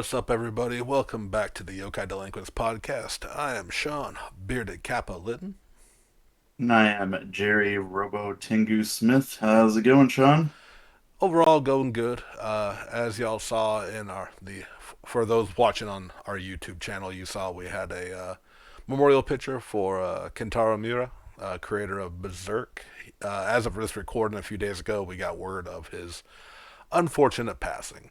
What's up, everybody? Welcome back to the Yokai Delinquents podcast. I am Sean, bearded Kappa Litton. And I am Jerry Robo Tengu Smith. How's it going, Sean? Overall, going good. As y'all saw in for those watching on our YouTube channel, you saw we had a memorial picture for Kentaro Miura, creator of Berserk. As of this recording, a few days ago, we got word of his unfortunate passing.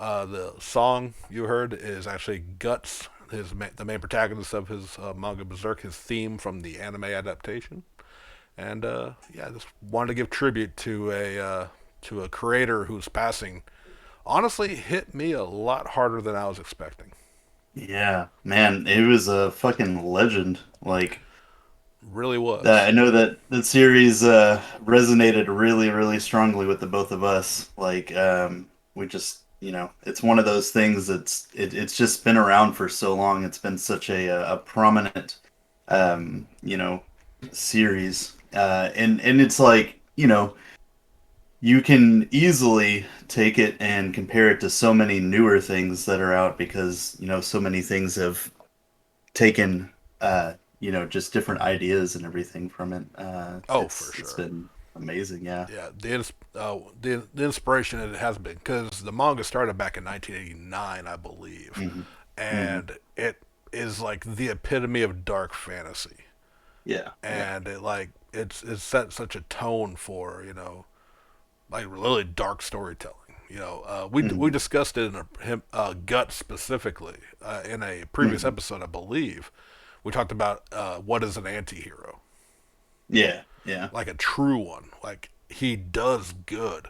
The song you heard is actually Guts, the main protagonist of his manga Berserk, his theme from the anime adaptation. And yeah, I just wanted to give tribute to a creator whose passing honestly hit me a lot harder than I was expecting. Yeah, man, it was a fucking legend. Really That was. I know that that series resonated really, really strongly with the both of us. We just, it's one of those things it's just been around for so long. It's been such a prominent, um, you know, series, and it's like, you can easily take it and compare it to so many newer things that are out because so many things have taken just different ideas and everything from it. Oh, for It's sure. been amazing. Yeah. Yeah, the inspiration it has been because the manga started back in 1989, I believe, Hmm. Hmm. and it is like the epitome of dark fantasy, Yeah. Yeah. and it's set such a tone for like really dark storytelling. We Hmm. discussed it in Gut specifically in a previous Hmm. episode, I believe. We talked about what is an anti-hero, Yeah. Yeah. like a true one. Like he does good,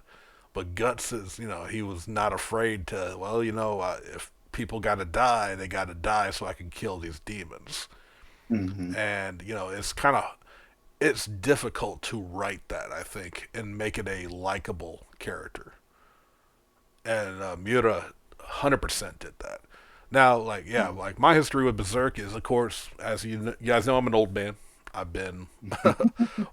but Guts is he was not afraid to. Well, if people got to die, they got to die so I can kill these demons. Hmm. And it's difficult to write that, I think, and make it a likable character. And Miura 100% did that. Now, like my history with Berserk is, of course, as you guys know, I'm an old man. I've been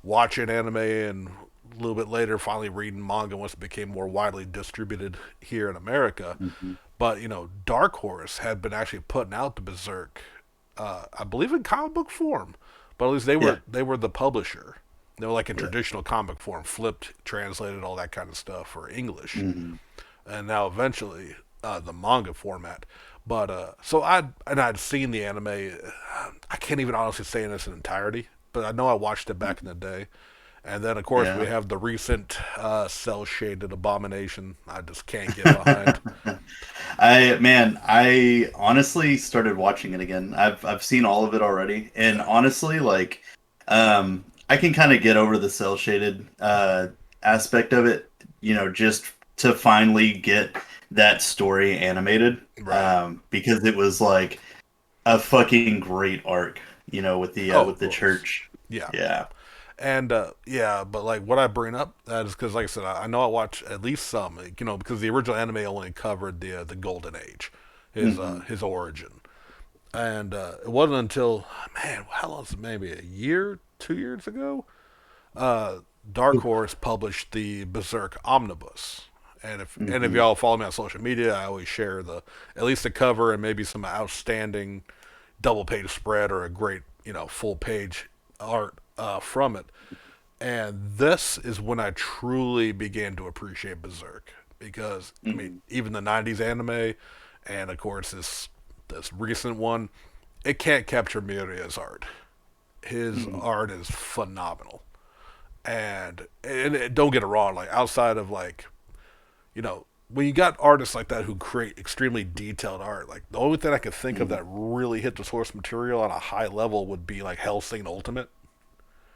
watching anime and a little bit later finally reading manga once it became more widely distributed here in America. Hmm. But Dark Horse had been actually putting out the Berserk, I believe in comic book form, but at least Yeah. they were the publisher. They were like in Yeah. traditional comic form, flipped, translated, all that kind of stuff for English, Hmm. and now eventually the manga format. But I'd seen the anime. I can't even honestly say in its entirety, but I know I watched it back in the day. And then of course we Yeah. have the recent cell shaded abomination. I just can't get behind. I honestly started watching it again. I've seen all of it already, and Yeah. honestly, I can kind of get over the cell shaded aspect of it. Just to finally get that story animated, Right. because it was like a fucking great arc. Oh, With it the was. church. Yeah. Yeah. And yeah, but like what I bring up that is because, like I said, I know I watch at least some, like, because the original anime only covered the Golden Age, Hmm. his origin, and it wasn't until man, how long is it? Maybe a year, 2 years ago, uh, Dark Horse published the Berserk Omnibus. And if Hmm. y'all follow me on social media, I always share the at least the cover and maybe some outstanding double page spread or a great full page art from it. And this is when I truly began to appreciate Berserk because I mean Hmm. even the '90s anime, and of course this recent one, it can't capture Miura's art. His Hmm. art is phenomenal, and don't get it wrong, like outside of like when you got artists like that who create extremely detailed art, like the only thing I could think of Hmm. that really hit the source material on a high level would be like Hellsing Ultimate,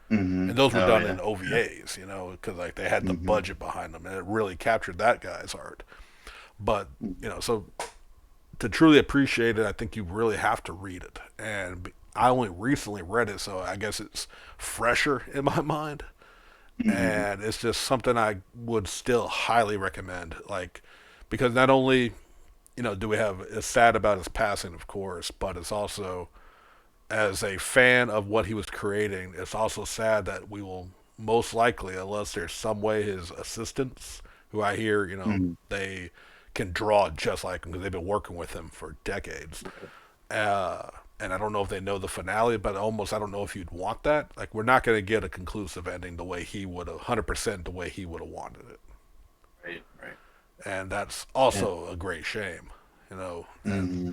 Hmm. and those were Oh done yeah. in OVAs, because like they had the Hmm. budget behind them, and it really captured that guy's art. But so to truly appreciate it, I think you really have to read it, and I only recently read it, so I guess it's fresher in my mind, Hmm. and it's just something I would still highly recommend, like because not only do we have it's sad about his passing, of course, but it's also as a fan of what he was creating, it's also sad that we will most likely, unless there's some way his assistants, who I hear, Hmm. they can draw just like him because they've been working with him for decades. Uh, and I don't know if they know the finale, but almost I don't know if you'd want that. Like we're not going to get a conclusive ending the way he would have, 100% the way he would have wanted it, Right, right. and that's Yeah. also a great shame, you know. And Hmm.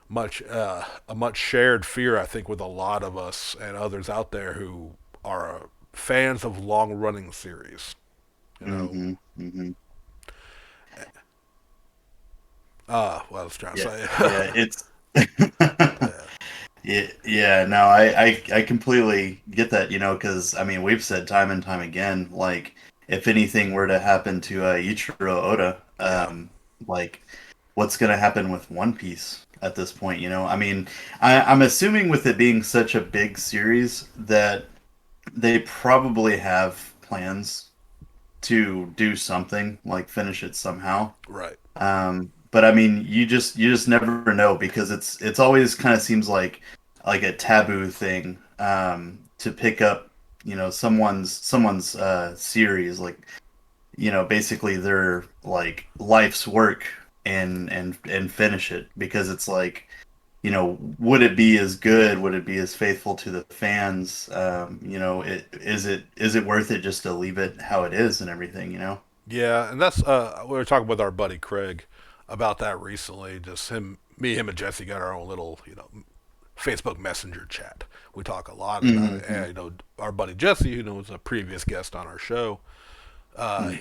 much a much shared fear, I think, with a lot of us and others out there who are fans of long running series. You know, Hmm. Hmm. what I was trying to Yeah, say. yeah, it's Yeah, yeah, yeah. No, I completely get that. Because I mean, we've said time and time again, like if anything were to happen to Ichiro Oda, yeah, like what's going to happen with One Piece at this point? I mean, I'm assuming with it being such a big series that they probably have plans to do something, like finish it somehow. right. But I mean, you just never know because it's always kind of seems like a taboo thing to pick up, someone's series, like basically their like life's work and finish it because it's like would it be as good? Would it be as faithful to the fans? Is it worth it just to leave it how it is and everything? Yeah, and that's we were talking with our buddy Craig about that recently. Just him, and Jesse got our own little, Facebook Messenger chat. We talk a lot about it, Mm-hmm. and our buddy Jesse, who was a previous guest on our show,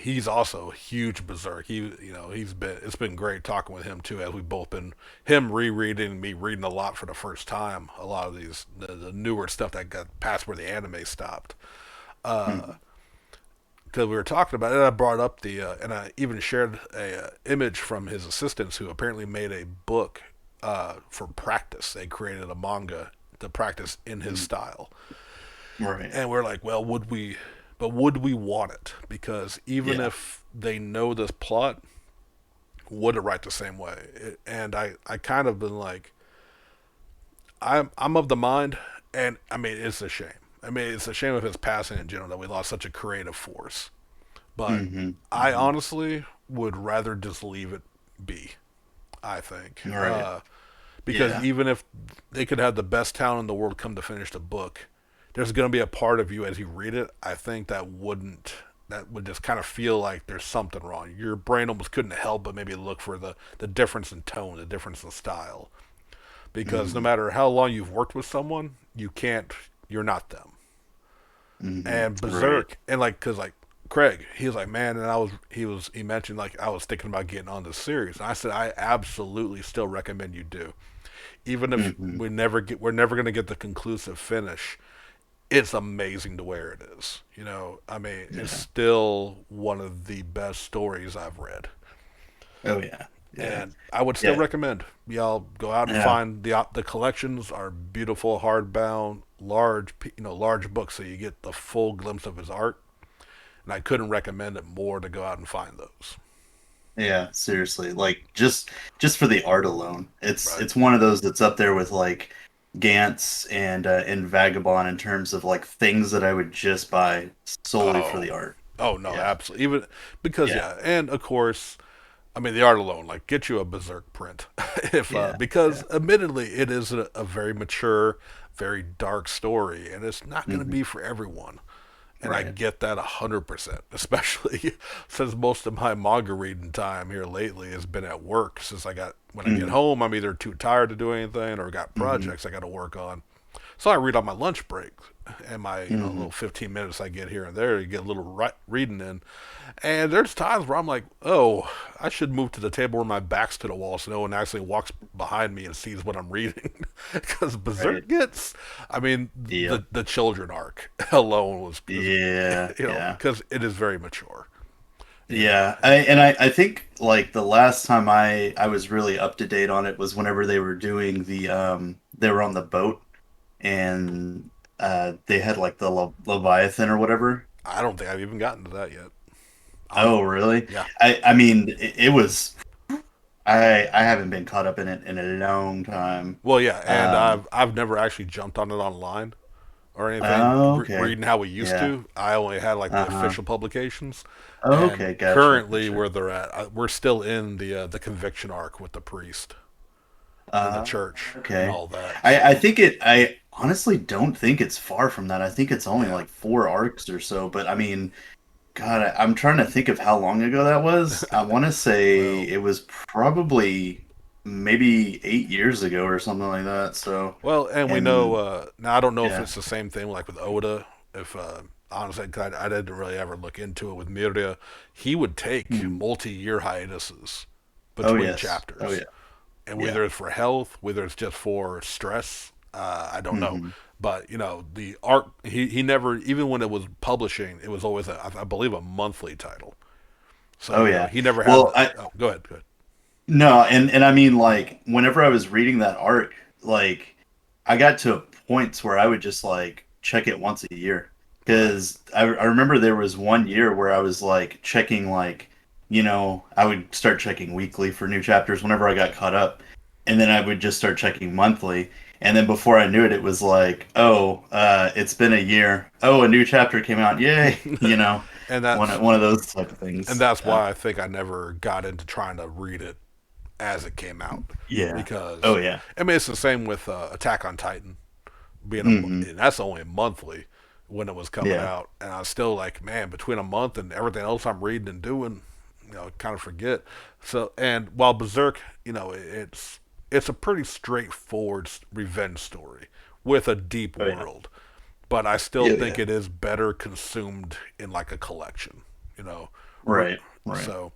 he's also a huge Berserk. It's been great talking with him too, as we've both been him rereading and me reading a lot for the first time. A lot of the newer stuff that got past where the anime stopped. Mm-hmm. Because we were talking about it, I brought up and I even shared a image from his assistants who apparently made a book for practice. They created a manga to practice in his style, Right. and we're like, well, would we want it? Because even Yeah. if they know this plot, would it write the same way? And I kind of been like, I'm of the mind, and I mean, it's a shame. I mean, it's a shame of his passing in general that we lost such a creative force. But Mm-hmm. I Mm-hmm. honestly would rather just leave it be. I think Right. because Yeah. even if they could have the best talent in the world come to finish the book, there's going to be a part of you as you read it. I think that would just kind of feel like there's something wrong. Your brain almost couldn't help but maybe look for the difference in tone, the difference in style. Because no Mm-hmm. matter how long you've worked with someone, you're not them. Mm-hmm. And Right. Berserk, and like, cause like Craig, he was like, man, and he mentioned like I was thinking about getting on this series, and I said I absolutely still recommend you do, even if Mm-hmm. we're never gonna get the conclusive finish. It's amazing to where it is. I mean, it's Yeah. still one of the best stories I've read, Oh yeah. Yeah. and I would still Yeah. recommend y'all go out and Yeah. find the collections are beautiful, hardbound, large books, so you get the full glimpse of his art, and I couldn't recommend it more to go out and find those. Yeah. Seriously. Like just for the art alone, it's Right. it's one of those that's up there with like Gantz and Vagabond in terms of like things that I would just buy solely for Oh. the art. Oh no, Yeah. absolutely. Even because Yeah. yeah, and of course, I mean the art alone, like get you a Berserk print, if Yeah. because Yeah. admittedly it is a very mature, very dark story, and it's not going to Hmm. be for everyone. And I Right. get that 100%, especially since most of my manga reading time here lately has been at work. Since when I get Hmm. home, I'm either too tired to do anything or got Hmm. projects I got to work on. So I read on my lunch break and my Hmm. little 15 minutes I get here and there to get a little reading in. And there's times where I'm like, oh, I should move to the table where my back's to the wall so no one actually walks behind me and sees what I'm reading. Because Right. Berserk gets, I mean, Yep. the children arc alone was Yeah. Yeah. because it is very mature. Yeah, And I think like the last time I was really up to date on it was whenever they were doing they were on the boat and they had like the Leviathan or whatever. I don't think I've even gotten to that yet. I'm Oh, really? Yeah. I mean it was I haven't been caught up in it in a long time. Well, yeah, and Um I've never actually jumped on it online. or anything Oh, okay. reading how we used Yeah. to. I only had like the Uh-huh. official publications, Oh, and okay. Gotcha. currently Gotcha. where they're at, we're still in the conviction arc with the priest and the church and Okay. all that. I So, think I honestly don't think it's far from that. I think it's only yeah. like 4 arcs or so. But I mean, God, I'm trying to think of how long ago that was. I want to say Well, it was probably maybe 8 years ago or something like that. So, well, and we know and now. I don't know if yeah. it's the same thing like with Oda. If honestly, 'cause I didn't really ever look into it with Miura. He would take Mhm. multi-year hiatuses Oh between yes. Oh chapters, yeah. and Yeah. whether it's for health, whether it's just for stress, I don't know. Hmm. But the art he never, even when it was publishing, it was always I believe a monthly title. So Oh yeah. he never had Well, the. I Oh, go ahead, go ahead. no, and I mean like whenever I was reading that arc, like I got to points where I would just like check it once a year Right. because I remember there was one year where I was like checking like I would start checking weekly for new chapters whenever I got caught up, and then I would just start checking monthly, and then before I knew it, it was like, oh, it's been a year. Oh, a new chapter came out. Yay! and One that's one of those type of and things. that's Yeah. why I think I never got into trying to read it as it came out, Yeah. Oh because yeah. I mean it's the same with Attack on Titan being Hmm. and that's only monthly when it was coming Yeah. out, and I was still like, man, between a month and everything else I'm reading and doing, kind of forget. So, and while Berserk, it's a pretty straightforward revenge story with a deep Oh yeah. world, but I still Yeah. think Yeah. it is better consumed in like a collection, you know. Right. Right. So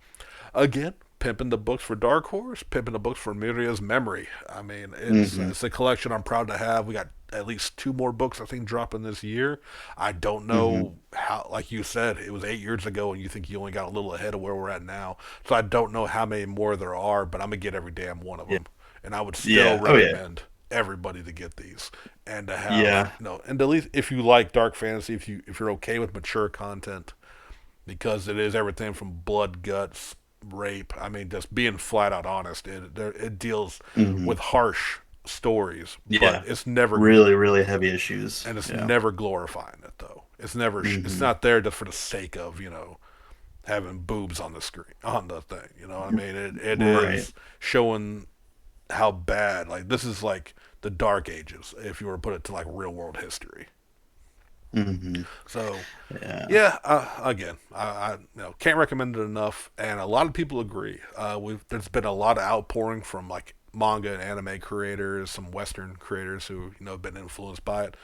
again, pimping the books for Dark Horse, pimping the books for Miria's memory. I mean, Hmm. it's a collection I'm proud to have. We got at least two more books I think dropping this year. I don't Hmm. know how, like you said, it was 8 years ago, and you think you only got a little ahead of where we're at now. So I don't know how many more there are, but I'm gonna get every damn one of Yeah. them, and I would still Yeah. Oh yeah. recommend everybody to get these and to have Yeah. and at least if you like dark fantasy, if you're okay with mature content, because it is everything from blood, guts, rape. I mean, just being flat out honest. It deals Hmm. with harsh stories, but Yeah. it's never Really, really heavy issues. and it's Yeah. never glorifying it though. It's never. It's Hmm. not there just for the sake of having boobs on the screen on the thing. You know what I mean? It Right. is showing how bad. Like this is like the Dark Ages, if you were to put it to like real world history. Hmm. So Yeah. yeah, again, I can't recommend it enough, and a lot of people agree. There's been a lot of outpouring from like manga and anime creators, some Western creators who have been influenced by it.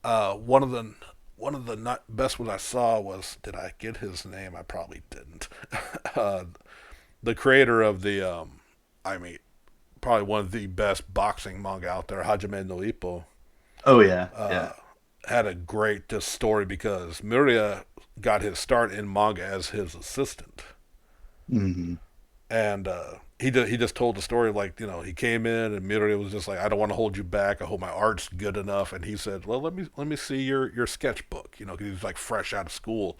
One of the not best ones I saw was, did I get his name? I probably didn't. uh, the creator of I mean, probably one of the best boxing manga out there, Hajime no Ippo, Oh yeah. uh, Yeah. had a great just story because Miura got his start in manga as his assistant, Hmm. and he just told the story like he came in and Miura was just like, I don't want to hold you back. I hope my art's good enough, and he said, well, let me see your sketchbook, because he was like fresh out of school,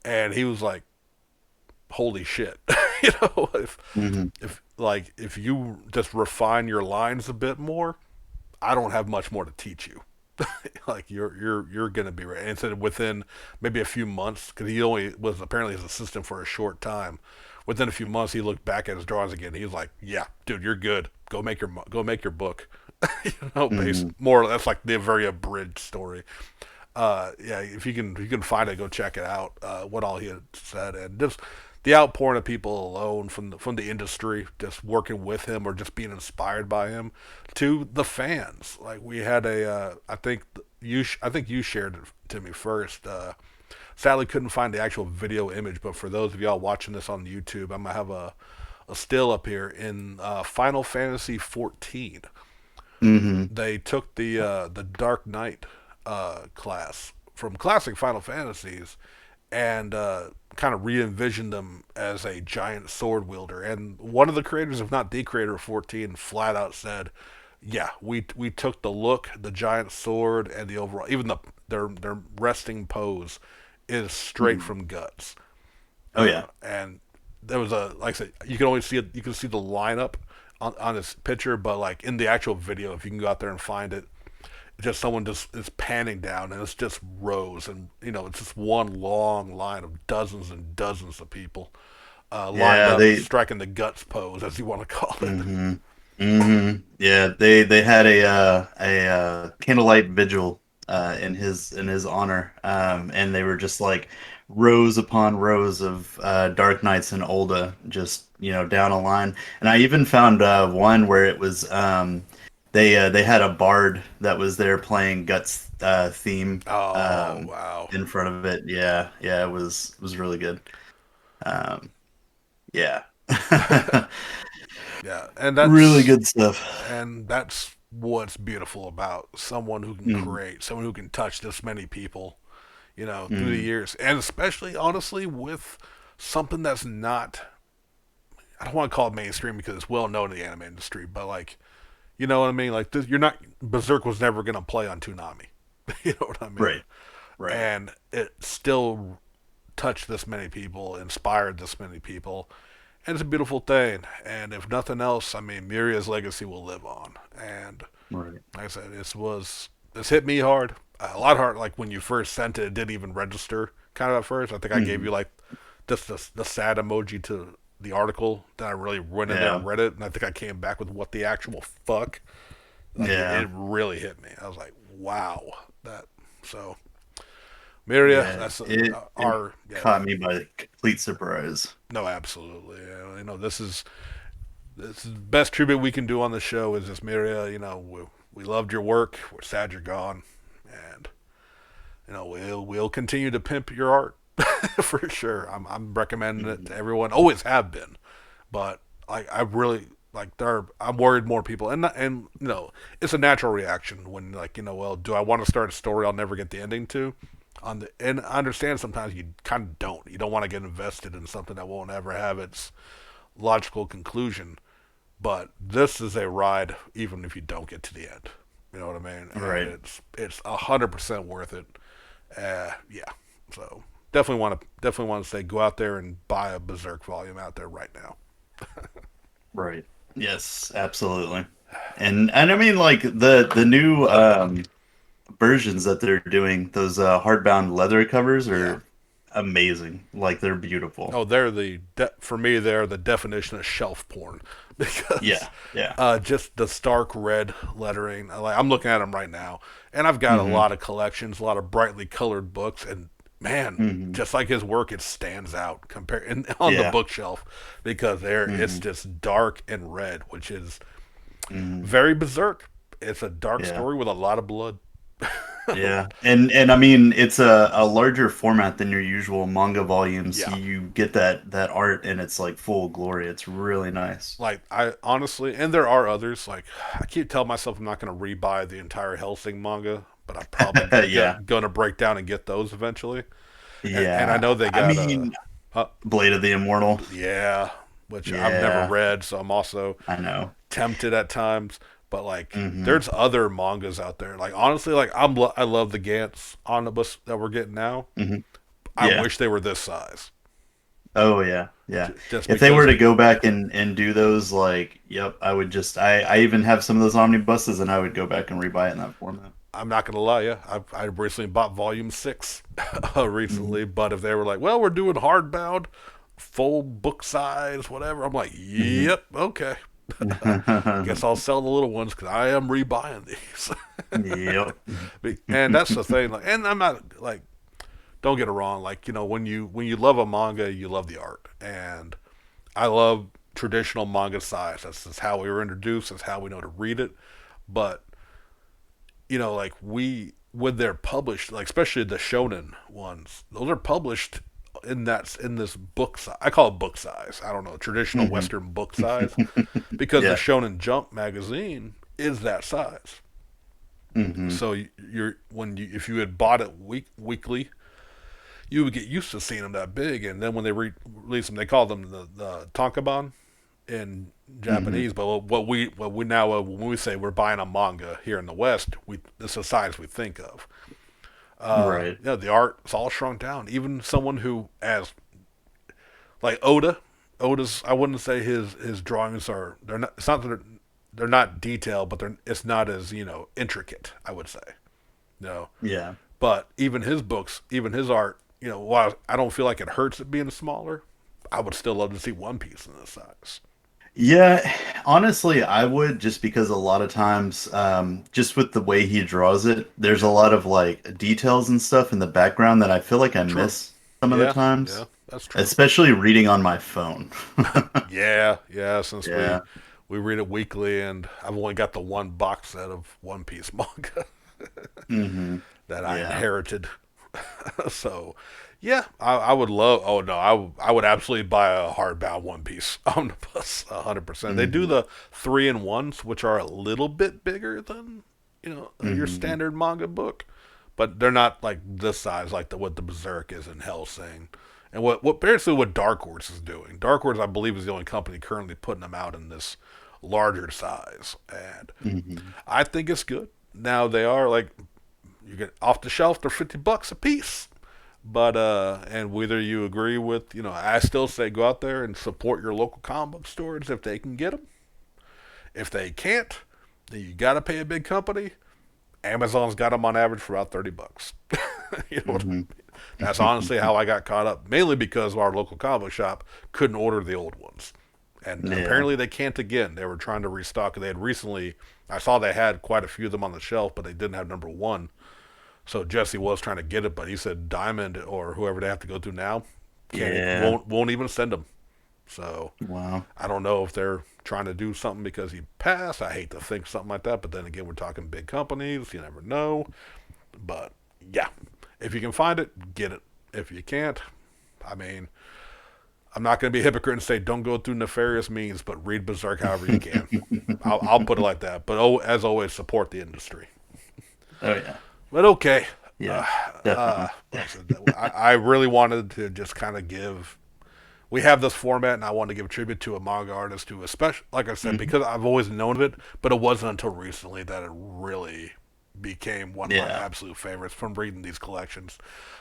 and he was like, holy shit, if Hmm. if you just refine your lines a bit more, I don't have much more to teach you. Like you're gonna be right. And said within maybe a few months, because he only was apparently his assistant for a short time. Within a few months, he looked back at his drawings again. He was like, "Yeah, dude, you're good. Go make your book." Based Hmm. more. That's like the very abridged story. Yeah, if you can find it, go check it out. What all he had said, and just the outpouring of people alone from the industry, just working with him or just being inspired by him, to the fans. Like we had I think you shared it to me first. Sadly, couldn't find the actual video image, but for those of y'all watching this on YouTube, I'm gonna have a still up here in Final Fantasy 14. Hmm. They took the Dark Knight class from classic Final Fantasies and kind of re-envisioned them as a giant sword wielder. And one of the creators, if not the creator of 14, flat out said, "Yeah, we took the look, the giant sword, and the overall, even their resting pose is straight Hmm. from Guts." Oh yeah. And there was like I said, you can only see it. You can see the lineup on this picture, but like in the actual video, if you can go out there and find it, just someone just is panning down, and it's just rows, and it's just one long line of dozens and dozens of people lined Yeah, up, they. striking the guts pose, as you want to call it. Hmm. Yeah, they had a candlelight vigil in his honor, and they were just like rows upon rows of Dark Knights and Olda, just down a line. And I even found one where it was they had a bard that was there playing Guts theme Oh wow, in front of it. Yeah, yeah, it was really good. Um, yeah, yeah, and really that's good stuff. and that's what's beautiful about someone who can Mm, create, someone who can touch this many people, through the mm, years, and especially honestly with something that's not. I don't want to call it mainstream because it's well known in the anime industry, but like, you know what I mean? Like, this, you're not Berserk was never gonna play on Toonami. You know what I mean? right, right. And it still touched this many people, inspired this many people, and it's a beautiful thing. And if nothing else, I mean, Muria's legacy will live on. And Right. like I said, this hit me hard, a lot hard. Like when you first sent it, it didn't even register. Kind of at first, I think I gave Hmm. you like just the sad emoji to the article. Then I really went in there Yeah. and read it, and I think I came back with what the actual fuck. Like Yeah. it really hit me. I was like, wow, that. So Miria, Yeah. that's It our yeah. caught me by complete surprise. No, absolutely. Yeah, this is the best tribute we can do on the show is this Miria. We loved your work. We're sad you're gone, and we'll continue to pimp your art for sure. I'm recommending it to Mhm. everyone. Always have been, but I really like I'm worried more people, and it's a natural reaction when like well, do I want to start a story I'll never get the ending to? And I understand sometimes you kind of don't. You don't want to get invested in something that won't ever have its logical conclusion. But this is a ride, even if you don't get to the end. You know what I mean? And Right. it's 100% worth it. Yeah. So definitely want to say go out there and buy a Berserk volume out there right now. Right. Yes, absolutely. And I mean like the new versions that they're doing, those hardbound leather covers Yeah. are amazing. Like they're beautiful. Oh, for me they're the definition of shelf porn because Yeah. Yeah. just the stark red lettering. Like I'm looking at them right now, and I've got a Hmm. lot of collections, a lot of brightly colored books, and man, Hmm. just like his work, it stands out on the Yeah. bookshelf because it's Hmm. just dark and red, which is Hmm. very berserk. It's a dark Yeah. story with a lot of blood. Yeah, and I mean it's a larger format than your usual manga volumes. Yeah. You get that art and it's like full glory. It's really nice. Like I honestly, and there are others. Like I keep telling myself I'm not going to rebuy the entire Hellsing manga, but I'm probably Yeah, going to break down and get those eventually. And I yeah. know they I got mean, uh Blade of the Immortal. yeah, which I've never Yeah, read, so I'm also I know. tempted at times. But like, Hmm. there's other mangas out there. Like honestly, like I love the Gantz omnibus that we're getting now. Hmm. I Yeah. wish they were this size, Oh yeah, yeah. just If they were because. to go back and do those, like, yep, I would just I even have some of those omnibuses, and I would go back and rebuy it in that format. I'm not gonna lie, yeah. I recently bought Volume 6 Hmm. recently, but if they were like, "Well, we're doing hardbound, full book size, whatever," I'm like, Hmm. "Yep, okay." Guess I'll sell the little ones because I am rebuying these. Yep. And that's the thing. Like, and I'm not like, don't get it wrong. Like, when you love a manga, you love the art, and I love traditional manga size. That's just how we were introduced. That's how we know to read it. But like when they're published, like especially the shonen ones, those are published in this book size. I call it book size. I don't know, traditional Hmm. Western book size, because the Yeah. Shonen Jump magazine is that size. Hmm. So you're when you if you had bought it weekly, you would get used to seeing them that big, and then when they release them, they call them the Tonkaban in Hmm. Japanese. But what we now when we say we're buying a manga here in the West, it's the size we think of. Right. The art is all shrunk down. Even someone who as like Oda's, I wouldn't say his drawings are they're not. It's not that they're not detailed, but it's not as intricate. I would say no, Yeah. but even his books, even his art, while I don't feel like it hurts it being smaller, I would still love to see One Piece in this size. Yeah, honestly, I would just because a lot of times, just with the way he draws it, there's a Yeah, lot of like details and stuff in the background that I feel like I true. miss some of the Yeah, yeah, times, that's true. especially reading on my phone. Yeah, yeah. Since we Yeah. we read it weekly, and I've only got the one box set of One Piece manga Hmm. that I Yeah. inherited. So, yeah, I would love. Oh no, I would absolutely buy a hardbound One Piece omnibus, 100%. They do Hmm. the 3-in-1s, which are a little bit bigger than your Hmm. standard manga book, but they're not like this size, like what the Berserk is in Hellsing, and what basically what Dark Horse is doing. Dark Horse, I believe, is the only company currently putting them out in this larger size, and Hmm. I think it's good. Now they are like you get off the shelf; they're $50 a piece. But and whether you agree with, I still say go out there and support your local comic book stores if they can get them. If they can't, then you got to pay a big company. Amazon's got them on average for about $30. you know what I Hmm. mean? That's honestly how I got caught up, mainly because our local comic book shop couldn't order the old ones, and Yeah. apparently they can't again. They were trying to restock. They had recently. I saw they had quite a few of them on the shelf, but they didn't have number one. So Jesse was trying to get it, but he said Diamond or whoever they have to go through now can't Yeah. won't even send them. So Wow. I don't know if they're trying to do something because he passed. I hate to think something like that, but then again, we're talking big companies. You never know. But yeah, if you can find it, get it. If you can't, I mean, I'm not going to be a hypocrite and say don't go through nefarious means, but read Berserk however you can. I'll put it like that. But as always, support the industry. Oh yeah. But okay, Yeah. uh, Definitely. like I said, I really wanted to just kind of give. We have this format, and I wanted to give tribute to a manga artist who, especially, like I said, Hmm. because I've always known of it, but it wasn't until recently that it really became one of my Yeah. absolute favorites from reading these collections.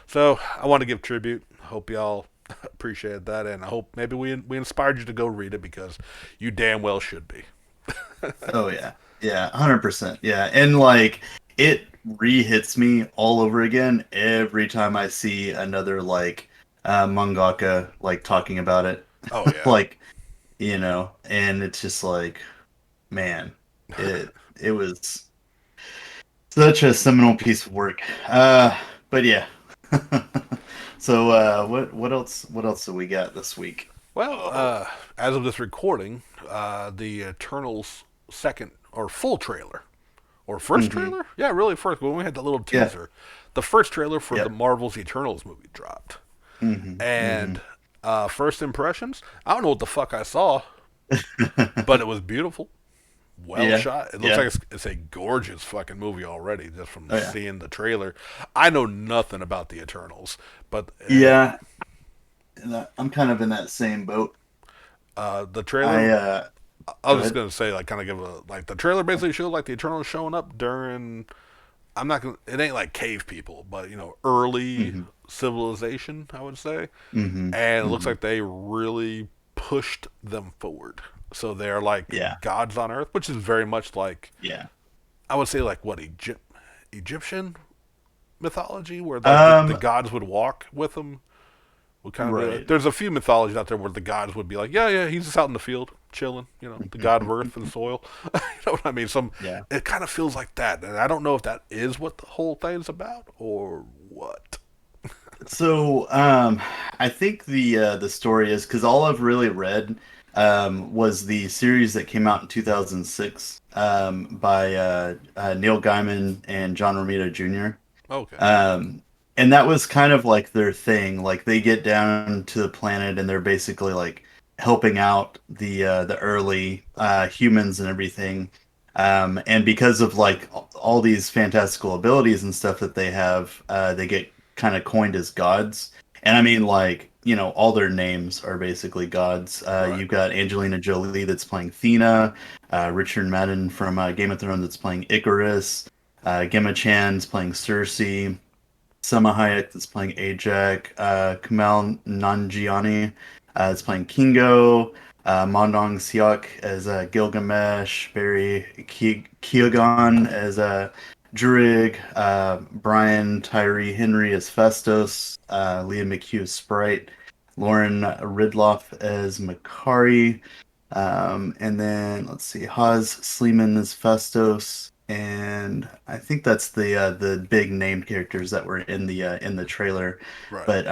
So I want to give tribute. Hope y'all appreciated that, and I hope maybe we inspired you to go read it because you damn well should be. Oh yeah, yeah, 100%. Yeah, and like it re-hits me all over again every time I see another like mangaka like talking about it, Oh yeah, like and it's just like, man, it was such a seminal piece of work. But yeah. So what else do we got this week? well, Oh. as of this recording, the Eternals second or full trailer or first Hmm. trailer? Yeah, really first. When we had the little Yeah. teaser, the first trailer for the Yep. Marvel's Eternals movie dropped, Hmm. Hmm. and first impressions. I don't know what the fuck I saw, but it was beautiful, well Yeah. shot. It looks Yeah. like it's a gorgeous fucking movie already just from Oh yeah. seeing the trailer. I know nothing about the Eternals, but Yeah, I'm kind of in that same boat. the I trailer. I Go was just ahead. gonna say, like, kind of give a like the trailer basically showed like the Eternals showing up during. I'm not gonna. It ain't like cave people, but early Hmm. civilization, I would say, Hmm. and it looks Hmm. like they really pushed them forward. So they're like Yeah. gods on Earth, which is very much like Yeah. I would say like what Egyptian mythology, where like the Um. gods would walk with them. Would kind of be like, Right. there's a few mythologies out there where the gods would be like, yeah, yeah, he's just out in the field chilling, the god of earth and soil. You know what I mean? Yeah. It kind of feels like that, and I don't know if that is what the whole thing's about or what. So, I think the story is because all I've really read was the series that came out in 2006 by Neil Gaiman and John Romita Jr. Okay, Um, and that was kind of like their thing. Like they get down to the planet and they're basically like helping out the early humans and everything. And because of like all these fantastical abilities and stuff that they have, they get kind of coined as gods. And I mean, like, all their names are basically gods. right. You've got Angelina Jolie that's playing Thena, Richard Madden from Game of Thrones that's playing Icarus, Gemma Chan's playing Cersei, Selma Hayek that's playing Ajak, Kumail Nanjiani is playing Kingo. Mondong Siok as Gilgamesh, Barry Keoghan as Druig, Brian Tyree Henry as Festus, Leah McHugh as Sprite, Lauren Ridloff as Makari, and then let's see, Haz Sleeman as Festus, and I think that's the big named characters that were in the trailer. Right. But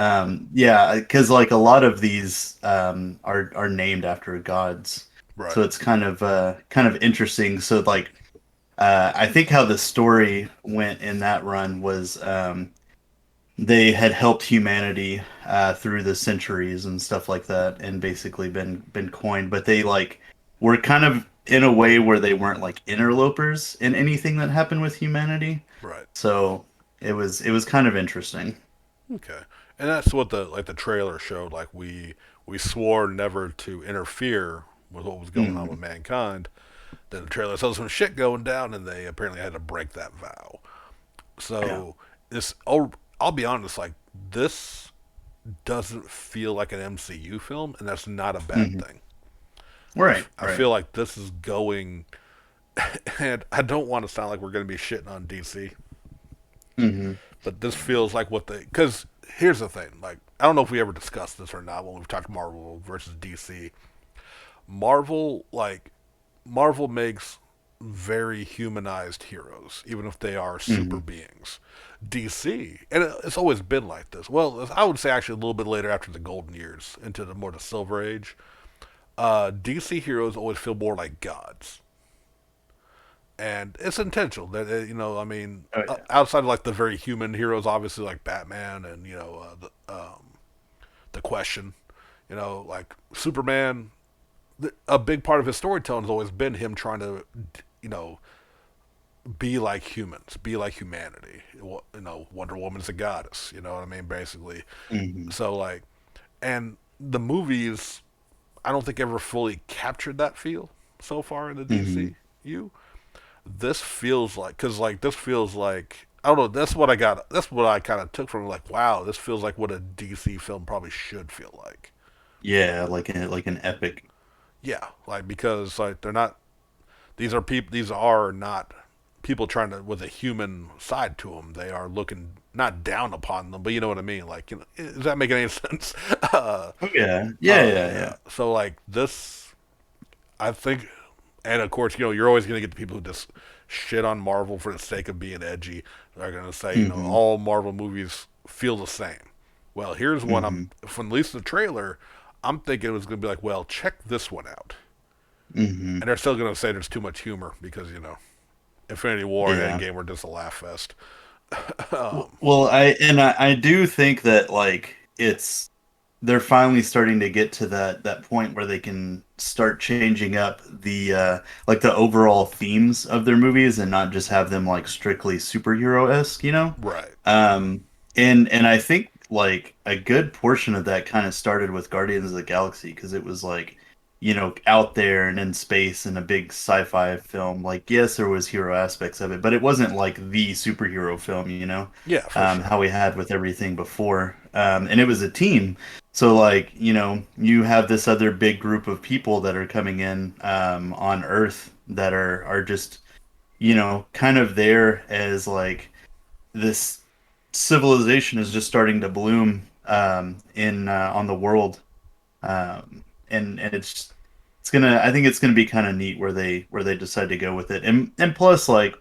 yeah, because like a lot of these are named after gods, Right. so it's kind of interesting. So like I think how the story went in that run was they had helped humanity through the centuries and stuff like that, and basically been coined. But they like were kind of in a way where they weren't like interlopers in anything that happened with humanity. Right. So it was kind of interesting. Okay. And that's what the trailer showed. Like we swore never to interfere with what was going on with Mm, mankind. Then the trailer saw some shit going down, and they apparently had to break that vow. yeah. So this, I'll be honest, like this doesn't feel like an MCU film, and that's not a bad Hmm. thing. Right. I Right. feel like this is going, and I don't want to sound like we're going to be shitting on DC, Hmm. but this feels like what they. Because here's the thing, like I don't know if we ever discussed this or not when we've talked Marvel versus DC. Marvel, like Marvel makes very humanized heroes, even if they are super Hmm. beings. DC, and it's always been like this. Well, I would say actually a little bit later after the golden years, into the silver age. DC heroes always feel more like gods, and it's intentional. That I mean, Oh yeah. outside of like the very human heroes, obviously like Batman and the Question, like Superman. A big part of his storytelling has always been him trying to, you know, be like humans, be like humanity. Wonder Woman's a goddess. You know what I mean? Basically, Hmm. so like, and the movies, I don't think ever fully captured that feel so far in the Hmm. DCU. This feels like, because like this feels like, I don't know. That's what I got. That's what I kind of took from it. Like, wow, this feels like what a DC film probably should feel like. Yeah, like an epic. Yeah, like because like they're not. These are people. These are not people trying to with a human side to them. They are looking not down upon them, but you know what I mean. Like, does that make any sense? Oh yeah. Yeah, yeah, Yeah. yeah. So like this, I think, and of course, you're always gonna get the people who just shit on Marvel for the sake of being edgy. They're gonna say, Hmm. all Marvel movies feel the same. Well, here's one. Hmm. From at least the trailer, I'm thinking it was gonna be like, well, check this one out, Hmm. and they're still gonna say there's too much humor because Infinity War and Yeah. Endgame were just a laugh fest. Well, I do think that like it's they're finally starting to get to that point where they can start changing up the like the overall themes of their movies and not just have them like strictly superhero-esque, you know? Right. Um and I think like a good portion of that kind of started with Guardians of the Galaxy because it was like, out there and in space and a big sci-fi film. Like, yes, there was hero aspects of it, but it wasn't like the superhero film, Yeah, for sure. how we had with everything before. And it was a team. So like, you have this other big group of people that are coming in on Earth that are just, kind of there as like this civilization is just starting to bloom in on the world, and it's gonna I think it's gonna be kind of neat where they decide to go with it, and plus like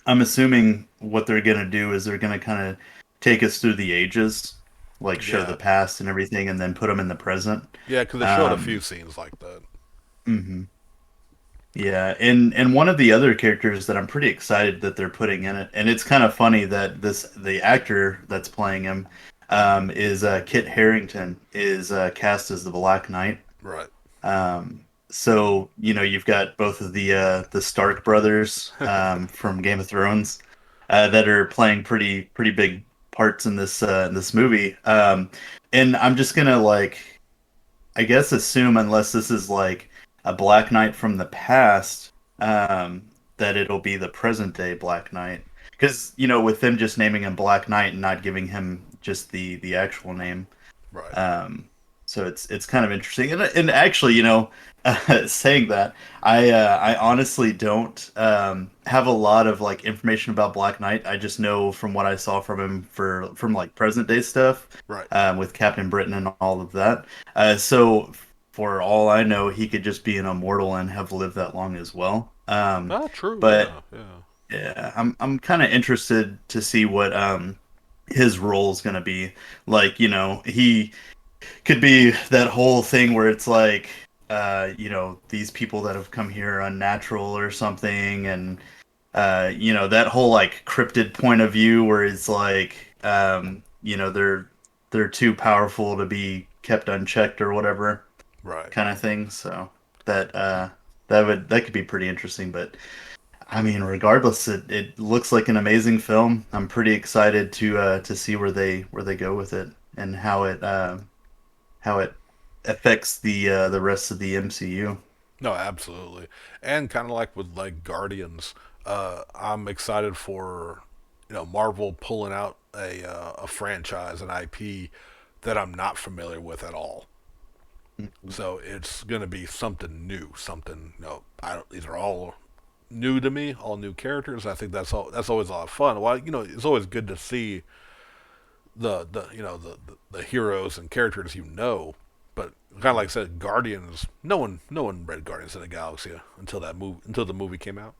I'm assuming what they're gonna do is they're gonna kind of take us through the ages, like show Yeah. the past and everything, and then put them in the present. Yeah, because they showed a few Um, scenes like that. mhm. Yeah, and one of the other characters that I'm pretty excited that they're putting in it, and it's kind of funny that the actor that's playing him is Kit Harington is cast as the Black Knight. Right. So you've got both of the Stark brothers from Game of Thrones that are playing pretty big parts in this movie, and I'm just gonna like I guess assume unless this is like a Black Knight from the past, that it'll be the present day Black Knight. Because with them just naming him Black Knight and not giving him just the actual name, Right. um, So it's kind of interesting. And actually, saying that, I honestly don't have a lot of like information about Black Knight. I just know from what I saw from him from like present day stuff, Right. with Captain Britain and all of that. So for all I know, he could just be an immortal and have lived that long as well. Ah, true. But Yeah. Yeah. yeah, I'm kind of interested to see what his role is going to be. Like, he could be that whole thing where it's like, these people that have come here are unnatural or something, and that whole like cryptid point of view where it's like, they're too powerful to be kept unchecked or whatever Right. kind of thing. So that that could be pretty interesting. But I mean, regardless, it looks like an amazing film. I'm pretty excited to see where they go with it and how it affects the rest of the MCU. No, absolutely. And kind of like with like Guardians, I'm excited for Marvel pulling out a franchise, an IP that I'm not familiar with at all. Mhm. So it's going to be something new, something I don't. These are all new to me, all new characters. I think that's all. That's always a lot of fun. Well, it's always good to see the heroes and characters but kind of like I said, Guardians. No one read Guardians of the Galaxy until the movie came out.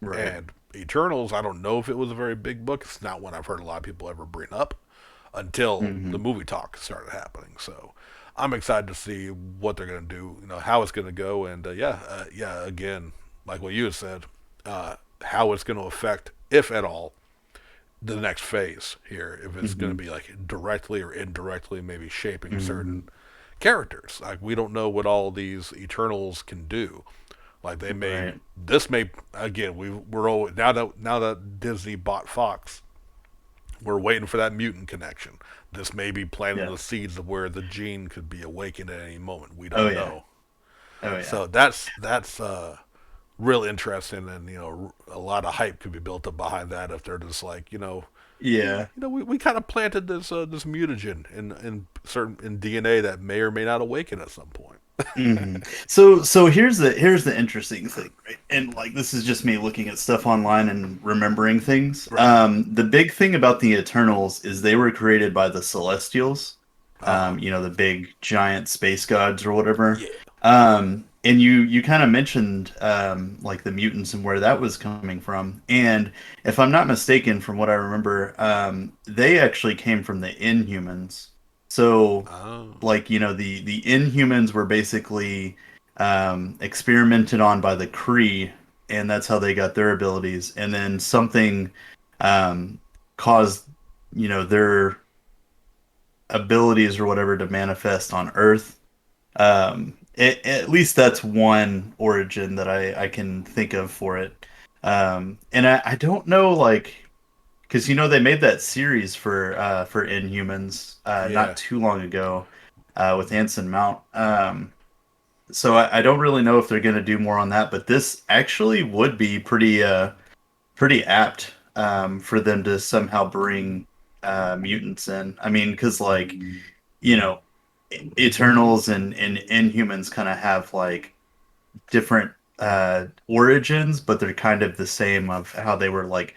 Right. And Eternals, I don't know if it was a very big book. It's not one I've heard a lot of people ever bring up until the Hmm. movie talk started happening. So I'm excited to see what they're going to do, how it's going to go, and yeah, again, like what you had said, how it's going to affect, if at all, the next phase here. If it's going Hmm. to be like directly or indirectly, maybe shaping certain Hmm. characters. Like we don't know what all these Eternals can do. Like they may, Right. this may again. We're all now that Disney bought Fox, we're waiting for that mutant connection. This may be planting Yeah. the seeds of where the gene could be awakened at any moment. We Oh don't yeah. know. Oh yeah. So that's real interesting, and a lot of hype could be built up behind that if they're just like Yeah. we kind of planted this mutagen in DNA that may or may not awaken at some point. Hmm. So here's the interesting thing, right? And like this is just me looking at stuff online and remembering things. Right. The big thing about the Eternals is they were created by the Celestials, Uh huh. the big giant space gods or whatever. Yeah. And you kind of mentioned like the mutants and where that was coming from. And if I'm not mistaken, from what I remember, they actually came from the Inhumans. So Oh. like the Inhumans were basically experimented on by the Kree, and that's how they got their abilities. And then something um, caused their abilities or whatever to manifest on Earth. At least that's one origin that I can think of for it. And I don't know, like, because they made that series for Inhumans not Yeah. too long ago with Anson Mount. So I don't really know if they're going to do more on that, but this actually would be pretty apt for them to somehow bring mutants in. I mean, because like you know, Eternals and Inhumans kind of have like different origins, but they're kind of the same of how they were like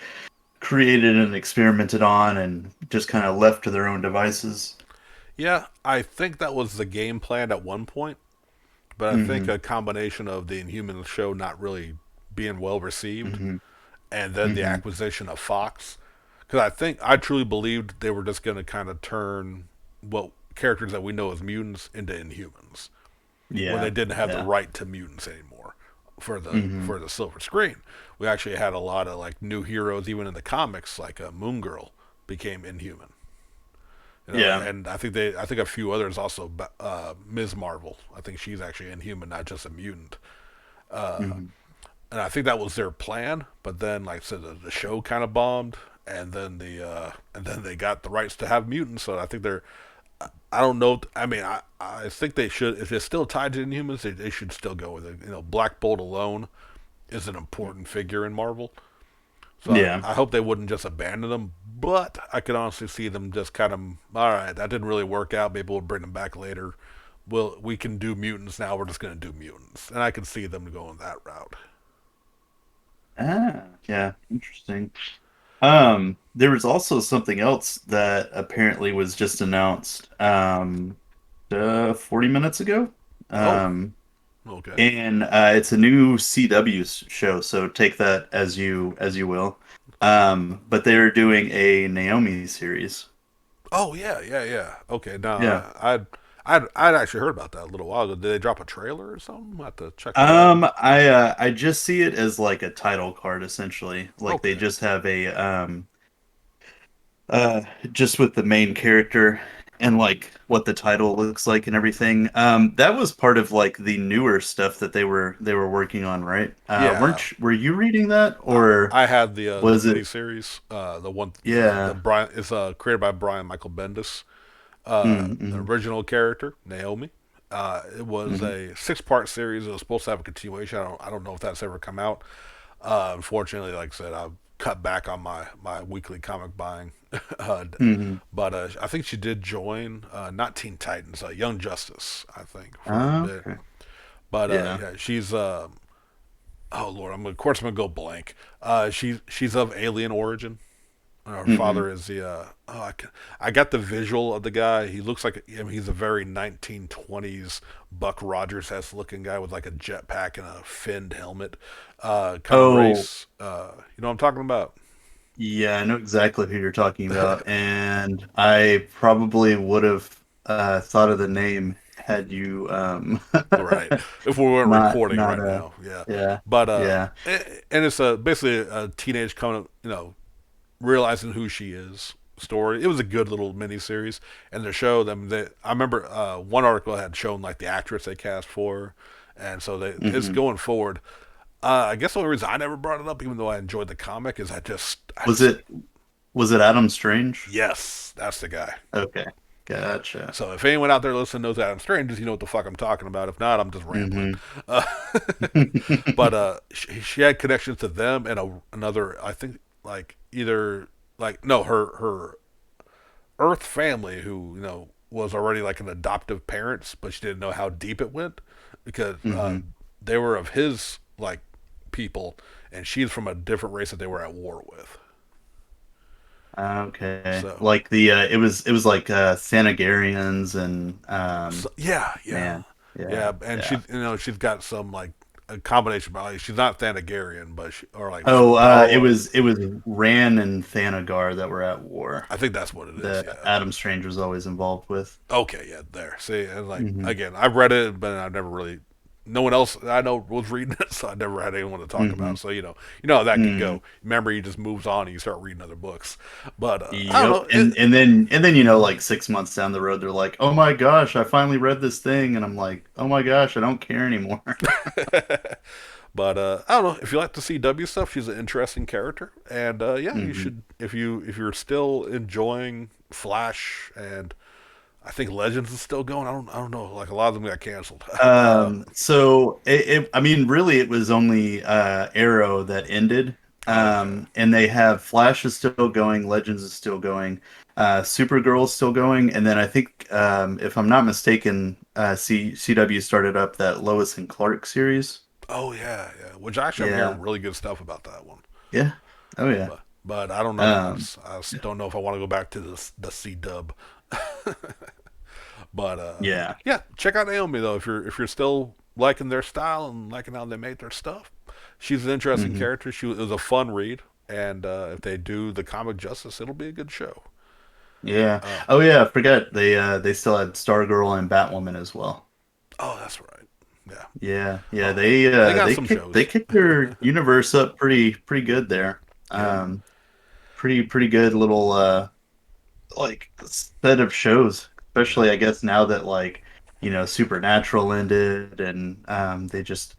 created and experimented on and just kind of left to their own devices. Yeah. I think that was the game plan at one point, but I think Hmm. a combination of the Inhumans show not really being well received, Hmm. and then the Hmm. acquisition of Fox, because I truly believed they were just going to kind of turn what characters that we know as mutants into Inhumans when they Yeah, didn't have the yeah. right to mutants anymore Hmm. for the silver screen. We actually had a lot of like new heroes even in the comics, like Moon Girl became Inhuman. Yeah. And I think a few others also. Ms. Marvel, I think she's actually Inhuman, not just a mutant. Hmm. And I think that was their plan. But then, like I said, the show kind of bombed, and then they got the rights to have mutants. So I think they're. I don't know. I mean, I think they should. If it's still tied to Inhumans, they should still go with it. Black Bolt alone is an important figure in Marvel. So Yeah. I hope they wouldn't just abandon them. But I could honestly see them just kind of, all right, that didn't really work out. Maybe we'll bring them back later. Well, we can do mutants now. We're just going to do mutants, and I can see them going that route. Ah, yeah, interesting. There was also something else that apparently was just announced 40 minutes ago. Oh, Um, okay. and it's a new CW show, so take that as you will. But they're doing a Naomi series. Oh yeah, yeah, yeah. Okay, now Yeah. I'd actually heard about that a little while ago. Did they drop a trailer or something? I have to check that out. I just see it as like a title card essentially. Like they Okay. just have a uh just with the main character and like what the title looks like and everything. That was part of like the newer stuff that they were working on, right? Yeah, Were you reading that I, or I had the was it? miniseries. The one the Yeah. Brian is created by Brian Michael Bendis. The Mm-hmm. original character Naomi. It was Hmm. a 6-part series. It was supposed to have a continuation. I don't know if that's ever come out. Unfortunately, like I said, I've cut back on my weekly comic buying. uh, Hmm. but I think she did join, not Teen Titans, Young Justice, I think, for a bit. Okay. But Yeah. yeah, she's oh Lord, of course I'm gonna go blank. She's of alien origin. Her Hmm. father is the I got the visual of the guy. He looks like, I mean, he's a very 1920s Buck Rogers esque looking guy with like a jetpack and a finned helmet, kind of Oh, race. You know what I'm talking about? yeah, I know exactly who you're talking about, and I probably would have thought of the name had you Right. If we weren't recording not right now, yeah. yeah, But yeah. and it's basically a teenage coming, realizing who she is story. It was a good little mini series, and to show them that I remember one article had shown like the actress they cast for, her, and so it's Hmm. going forward. I guess the only reason I never brought it up, even though I enjoyed the comic, is I Was just it Adam Strange? yes, that's the guy. Okay, gotcha. So if anyone out there listening knows Adam Strange, you know what the fuck I'm talking about. If not, I'm just rambling. Hmm. Uh, but she had connections to them and another. I think like either like no her Earth family who was already like an adoptive parents, but she didn't know how deep it went because Hmm. they were of his like people, and she's from a different race that they were at war with. Okay, So, like the it was like Thanagarians and yeah, yeah, man, yeah, yeah, and yeah. she's got some like a combination. But like, she's not Thanagarian, but or like Oh, Chitauri. it was Ran and Thanagar that were at war I think that's what it is. that Yeah. Adam Strange was always involved with. Okay, yeah, there. See, and like Hmm. again, I've read it, but I've never really. No one else I know was reading it, so I never had anyone to talk Hmm. about. So you know how that can Hmm. go. Memory just moves on, and you start reading other books. But I Yep. don't know. And then like 6 months down the road, they're like, "Oh my gosh, I finally read this thing," and I'm like, "Oh my gosh, I don't care anymore." But I don't know if you like the CW stuff. She's an interesting character, and yeah, you Hmm. should if you're still enjoying Flash, and I think Legends is still going. I don't know. Like a lot of them got canceled. So I mean, really, it was only Arrow that ended. Okay. And they have Flash is still going, Legends is still going, Supergirl is still going, and then I think, if I'm not mistaken, CW started up that Lois and Clark series. Oh yeah, yeah. Which actually I'm hearing Yeah, really good stuff about that one. yeah, oh yeah. But I don't know. I just Yeah, don't know if I want to go back to the C Dub. But yeah. yeah, check out Naomi though if you're still liking their style and liking how they made their stuff. She's an interesting Hmm. character. It was a fun read, and if they do the comic justice, it'll be a good show. Yeah. Uh, Oh yeah, I forgot they still had Stargirl and Batwoman as well. oh, that's right. Yeah. Yeah, yeah, Oh, they got some they shows. kicked their universe up pretty good there. Yeah. Pretty good little like set of shows, Yeah. especially I guess now that like Supernatural ended and they just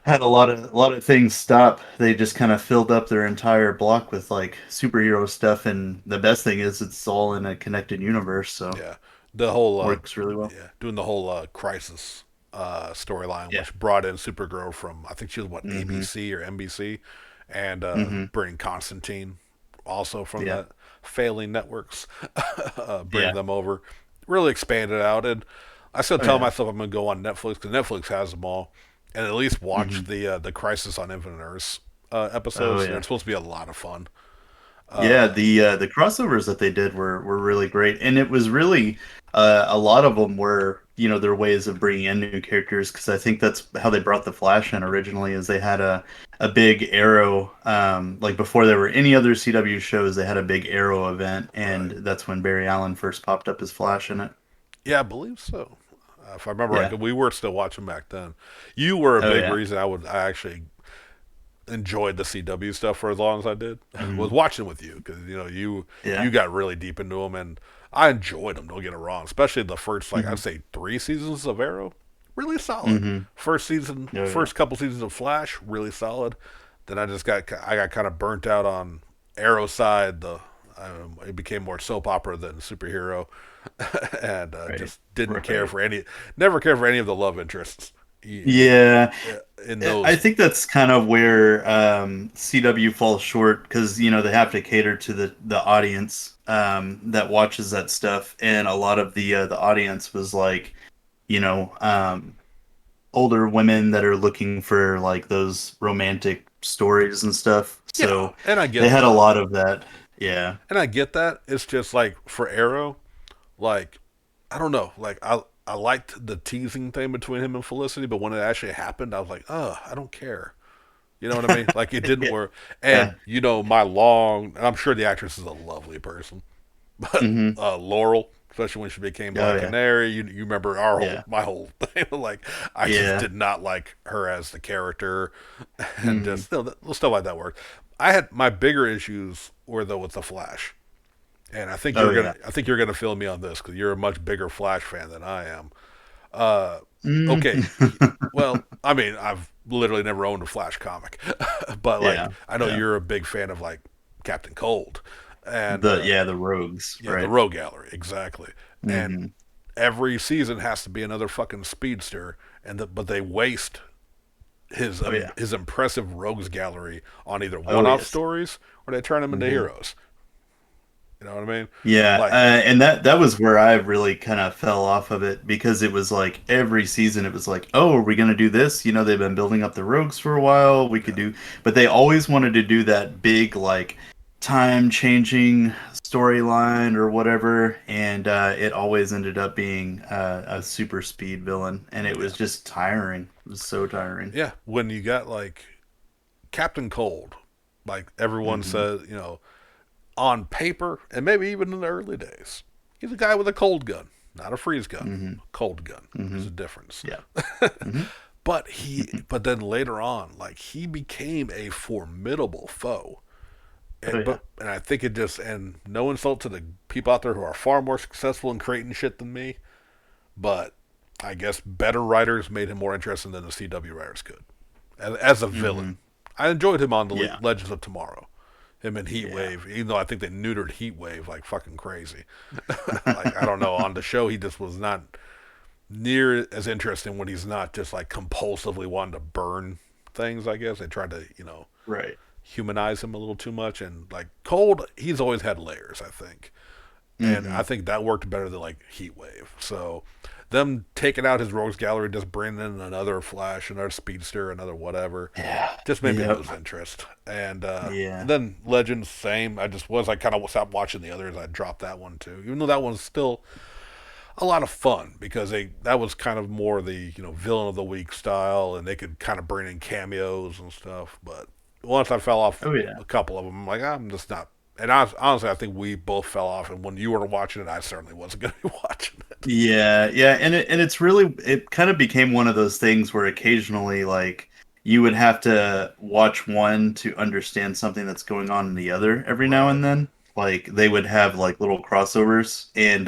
had a lot of things stop. They just kind of filled up their entire block with like superhero stuff, and the best thing is it's all in a connected universe, so Yeah. The whole works really well. yeah, doing the whole crisis storyline, Yeah. which brought in Supergirl from I think she was what Hmm. ABC or NBC, and Mm-hmm. bring Constantine, also from Yeah. the failing networks, bring Yeah. them over, really expand it out. And I still Oh tell yeah. myself I'm gonna go on Netflix because Netflix has them all, and at least watch Mm-hmm. the Crisis on Infinite Earths Oh episodes. They're yeah. supposed to be a lot of fun. Yeah, Uh, the crossovers that they did were really great, and it was really a lot of them were their ways of bringing in new characters because I think that's how they brought the Flash in originally is they had a big Arrow like before there were any other CW shows they had a big Arrow event and right. that's when Barry Allen first popped up as Flash in it. Yeah, I believe so. If I remember right, Yeah. 'cause we were still watching back then. You were a Oh big yeah. reason I actually enjoyed the CW stuff for as long as I did. Was Hmm. watching with you because you Yeah. got really deep into them, and I enjoyed them. Don't get it wrong, especially the first like Hmm. I'd say 3 seasons of Arrow, really solid. Hmm. First season, Oh yeah. first couple seasons of Flash, really solid. Then I got kind of burnt out on Arrow side. It became more soap opera than superhero, and Right. just didn't care Right. for any, never cared for any of the love interests Yeah, in I those. think that's kind of where CW falls short because they have to cater to the audience that watches that stuff, and a lot of the audience was like you know um, older women that are looking for like those romantic stories and stuff. Yeah, So and I they get had a that. lot of that. Yeah. And I get that. It's just like for Arrow, like I don't know, like I liked the teasing thing between him and Felicity, but when it actually happened, I was like, oh, I don't care. You know what I mean? Like it didn't Yeah. work. Yeah. And my long, and I'm sure the actress is a lovely person, but Hmm. Laurel, especially when she became Oh Black yeah. Canary, you remember Yeah. my whole thing. Like I just Yeah. did not like her as the character, and Hmm. just still stuff like that worked. I had my bigger issues were though with the Flash, and Oh yeah. I think you're gonna feel me on this because you're a much bigger Flash fan than I am. Uh, Mm. okay, well, I mean, I've literally never owned a Flash comic, but like Yeah. I know Yeah. you're a big fan of like Captain Cold, and The rogues, yeah, the right? Rogue Gallery exactly, and Hmm. every season has to be another fucking speedster, but they waste Oh yeah. his impressive Rogues Gallery on either Oh one-off yes. stories or they turn him into Hmm. heroes. You know what I mean? Yeah, Like, and that was where I really kind of fell off of it because it was like every season it was like, oh, are we gonna do this? They've been building up the rogues for a while. We could yeah, do, but they always wanted to do that big like time changing storyline or whatever, and it always ended up being a super speed villain, and it was yeah, just tiring. It was so tiring. yeah. When you got like Captain Cold, like everyone Hmm. says, on paper, and maybe even in the early days, he's a guy with a cold gun, not a freeze gun, Hmm. a cold gun. There's Hmm. a difference. Yeah. Hmm. But then later on, like he became a formidable foe. Oh yeah. And I think it just, and no insult to the people out there who are far more successful in creating shit than me, but I guess better writers made him more interesting than the CW writers could. As a Hmm. villain, I enjoyed him on the Yeah. Legends of Tomorrow. Him and Yeah. Heatwave, even though I think they neutered Heatwave like fucking crazy. Like I don't know, on the show he just was not near as interesting when he's not just like compulsively wanting to burn things. I guess they tried to Right. humanize him a little too much, and like Cold, he's always had layers. I think, and I Hmm. think that worked better than like Heatwave. So them taking out his rogues gallery, just bringing in another Flash, another Speedster, another whatever, Yeah. just made me Yep. lose interest. And Yeah. then Legends, same. I kind of stopped watching the others. I dropped that one too, even though that one's still a lot of fun because that was kind of more the villain of the week style, and they could kind of bring in cameos and stuff. But once I fell off Oh yeah. a couple of them, I'm like, I'm just not. And honestly, I think we both fell off. And when you were watching it, I certainly wasn't going to be watching it. Yeah, yeah, and it's really it kind of became one of those things where occasionally like you would have to watch one to understand something that's going on in the other every now Right. and then. Like they would have like little crossovers and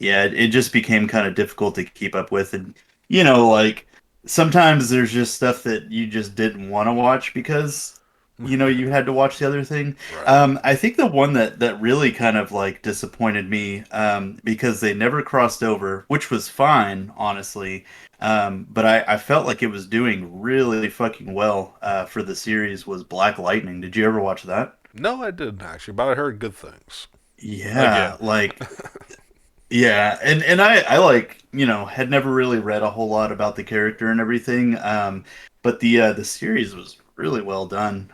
yeah, it just became kind of difficult to keep up with and like sometimes there's just stuff that you just didn't want to watch because you had to watch the other thing. Right. I think the one that really kind of like disappointed me, because they never crossed over, which was fine, honestly. But I felt like it was doing really fucking well for the series was Black Lightning. Did you ever watch that? No, I didn't actually, but I heard good things. Yeah, Again. like yeah, and I like, had never really read a whole lot about the character and everything. But the series was really well done.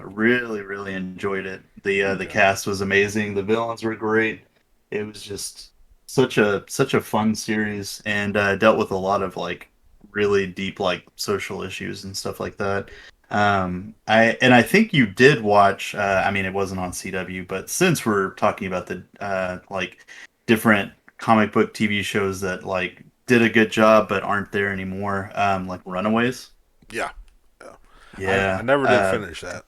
Really really enjoyed it. The Okay. cast was amazing. The villains were great. It was just such a fun series, and dealt with a lot of like really deep like social issues and stuff like that. I think you did watch. I mean, it wasn't on CW, but since we're talking about the like different comic book TV shows that like did a good job but aren't there anymore, like Runaways. Yeah. Yeah. I Yeah. never did finish that.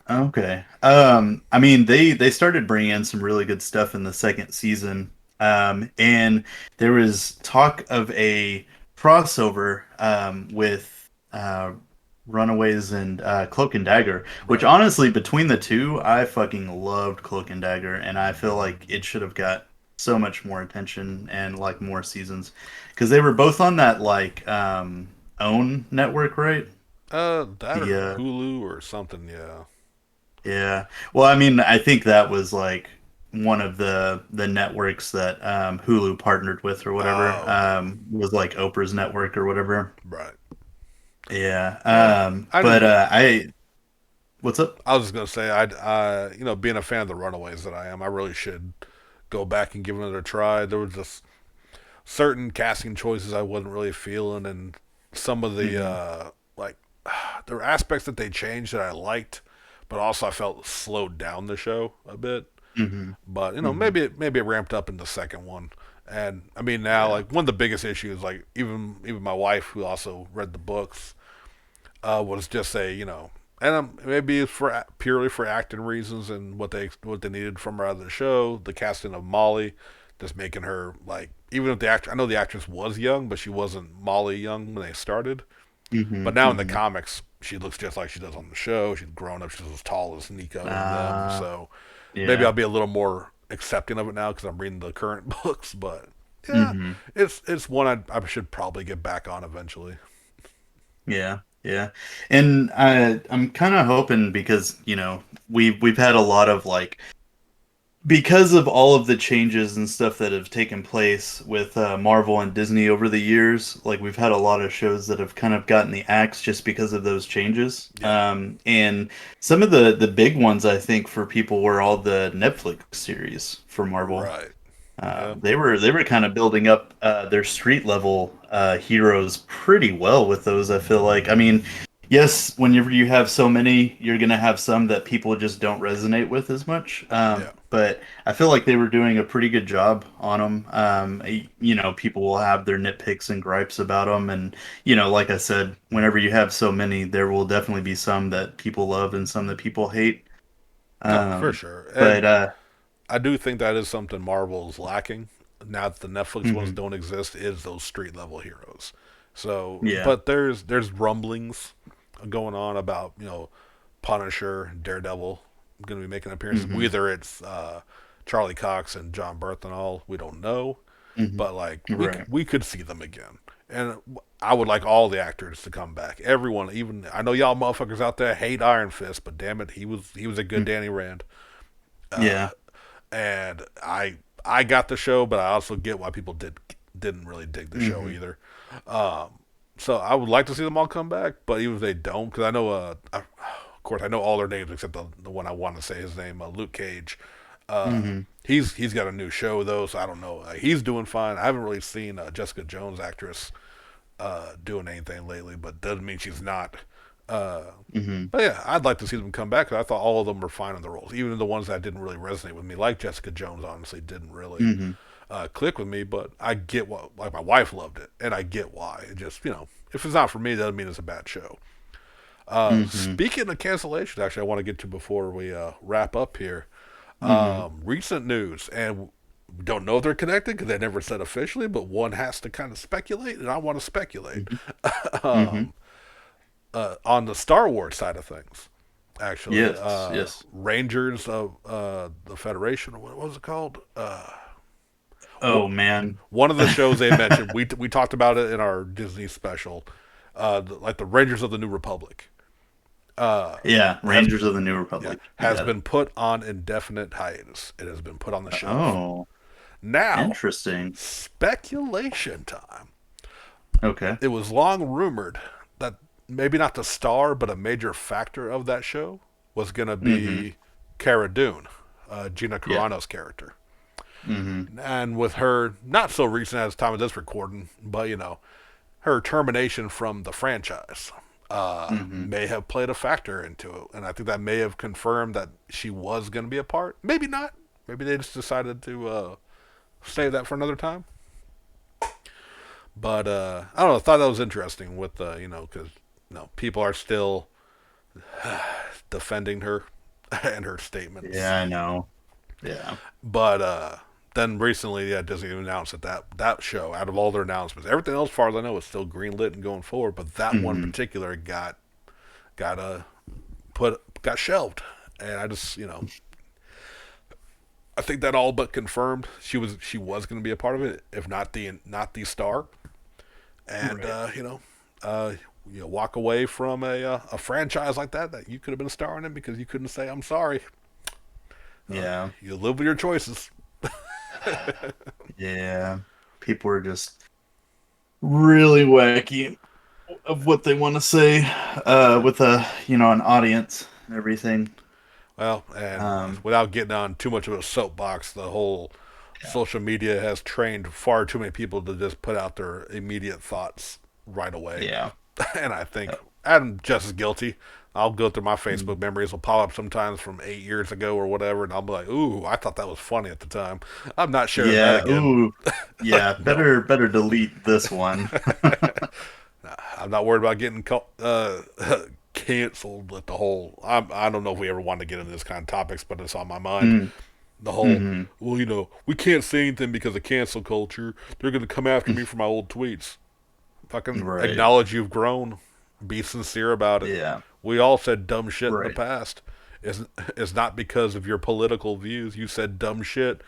Okay. I mean, they started bringing in some really good stuff in the second season. And there was talk of a crossover with Runaways and Cloak and Dagger, which Right. honestly, between the two, I fucking loved Cloak and Dagger, and I feel like it should have got so much more attention and like more seasons because they were both on that like own network, right? That The or Hulu or something. Yeah. Yeah. Well, I mean, I think that was like one of the networks that Hulu partnered with or whatever. Oh, okay. Was like Oprah's network or whatever. Right. Yeah. Yeah. I But didn't. I what's up? I was just gonna say, being a fan of the Runaways that I am, I really should go back and give it a try. There was just certain casting choices I wasn't really feeling, and some of the Hmm. like there were aspects that they changed that I liked, but also I felt slowed down the show a bit. Hmm. But Hmm. maybe it ramped up in the second one. And I mean now, Yeah. like one of the biggest issues, like even my wife, who also read the books, was just and maybe it's for purely for acting reasons and what they needed from her out of the show. The casting of Molly, just making her like, even if the actor, I know the actress was young, but she wasn't Molly young when they started. Hmm. But now in the Hmm. comics, she looks just like she does on the show. She's grown up. She's as tall as Nico and them. Uh, So maybe I'll yeah. be a little more accepting of it now because I'm reading the current books. But yeah, Hmm. it's one I should probably get back on eventually. Yeah. Yeah. And I'm kind of hoping because, we've had a lot of like because of all of the changes and stuff that have taken place with Marvel and Disney over the years, like we've had a lot of shows that have kind of gotten the axe just because of those changes. Yeah. And some of the big ones, I think, for people were all the Netflix series for Marvel. Right. Yeah. They were kind of building up their street level heroes pretty well with those. I feel like. I mean, yes, whenever you have so many, you're gonna have some that people just don't resonate with as much. Yeah. But I feel like they were doing a pretty good job on them. People will have their nitpicks and gripes about them, and like I said, whenever you have so many, there will definitely be some that people love and some that people hate. No, for Um, sure. but And I do think that is something Marvel's lacking now that the Netflix ones mhm, don't exist. Is those street level heroes. So, yeah. but there's rumblings going on about Punisher, Daredevil going to be making appearances. Hmm. Whether it's Charlie Cox and John Bernthal, we don't know, Hmm. but like Right. we could see them again. And I would like all the actors to come back. Everyone, even I know y'all motherfuckers out there hate Iron Fist, but damn it, he was a good Mm. Danny Rand. Uh, Yeah. and I got the show, but I also get why people didn't really dig the show Hmm. either. Um, so I would like to see them all come back, but even if they don't, because I know, of course, I know all their names except the one I want to say his name, Luke Cage. Hmm. He's got a new show though, so I don't know. He's doing fine. I haven't really seen Jessica Jones actress doing anything lately, but doesn't mean she's not. Uh, Hmm. but yeah, I'd like to see them come back. 'Cause I thought all of them were fine in the roles, even the ones that didn't really resonate with me, like Jessica Jones. Honestly, didn't really Hmm. click with me. But I get what, like my wife loved it, and I get why. It just if it's not for me, that doesn't mean it's a bad show. Hmm. Speaking of cancellations, actually, I want to get to before we wrap up here. Hmm. Recent news, and we don't know if they're connected because they never said officially, but one has to kind of speculate, and I want to speculate. Hmm. On the Star Wars side of things. actually. Yes, yes. Rangers of the Federation. What was it called? Oh man. One of the shows they mentioned. We talked about it in our Disney special. Like the Rangers of the New Republic. Yeah, Has Rangers of the New yeah, Republic. You has got it. been put on indefinite hiatus. It has been put on the shelf. Oh, Now, interesting. speculation time. Okay. It was long rumored that maybe not the star, but a major factor of that show was going to Mm-hmm. be Cara Dune, Gina Yeah. Carano's character. Mm-hmm. And with her, not so recent as time of this recording, but her termination from the franchise Mm-hmm. may have played a factor into it. And I think that may have confirmed that she was going to be a part. Maybe not. Maybe they just decided to save that for another time. But I don't know. I thought that was interesting with because people are still defending her and her statements. Yeah, I know. Yeah. But then recently, yeah, Disney announced that show, out of all their announcements, everything else, as far as I know, is still greenlit and going forward. But that one in Mm-hmm. particular got got shelved, and I just I think that all but confirmed she was going to be a part of it, if not the star. And Right. walk away from a franchise like that you could have been starring in because you couldn't say I'm sorry. Yeah. You live with your choices. Yeah. People are just really wacky of what they want to say with an audience and everything. Well, and Um, without getting on too much of a soapbox, the whole yeah. social media has trained far too many people to just put out their immediate thoughts right away. Yeah. And I think Yeah. I'm just as guilty. I'll go through my Facebook Mm. memories, will pop up sometimes from 8 years ago or whatever, and I'll be like, "Ooh, I thought that was funny at the time. I'm not sharing that Yeah. again." Ooh. Yeah. No, Better delete this one. I'm not worried about getting canceled with the whole. I don't know if we ever want to get into this kind of topics, but it's on my mind. Mm. The whole, Hmm. well, we can't say anything because of cancel culture. They're going to come after me for my old tweets. Fucking Right. acknowledge you've grown. Be sincere about it. Yeah. We all said dumb shit in the Right. past. It's not because of your political views. You said dumb shit,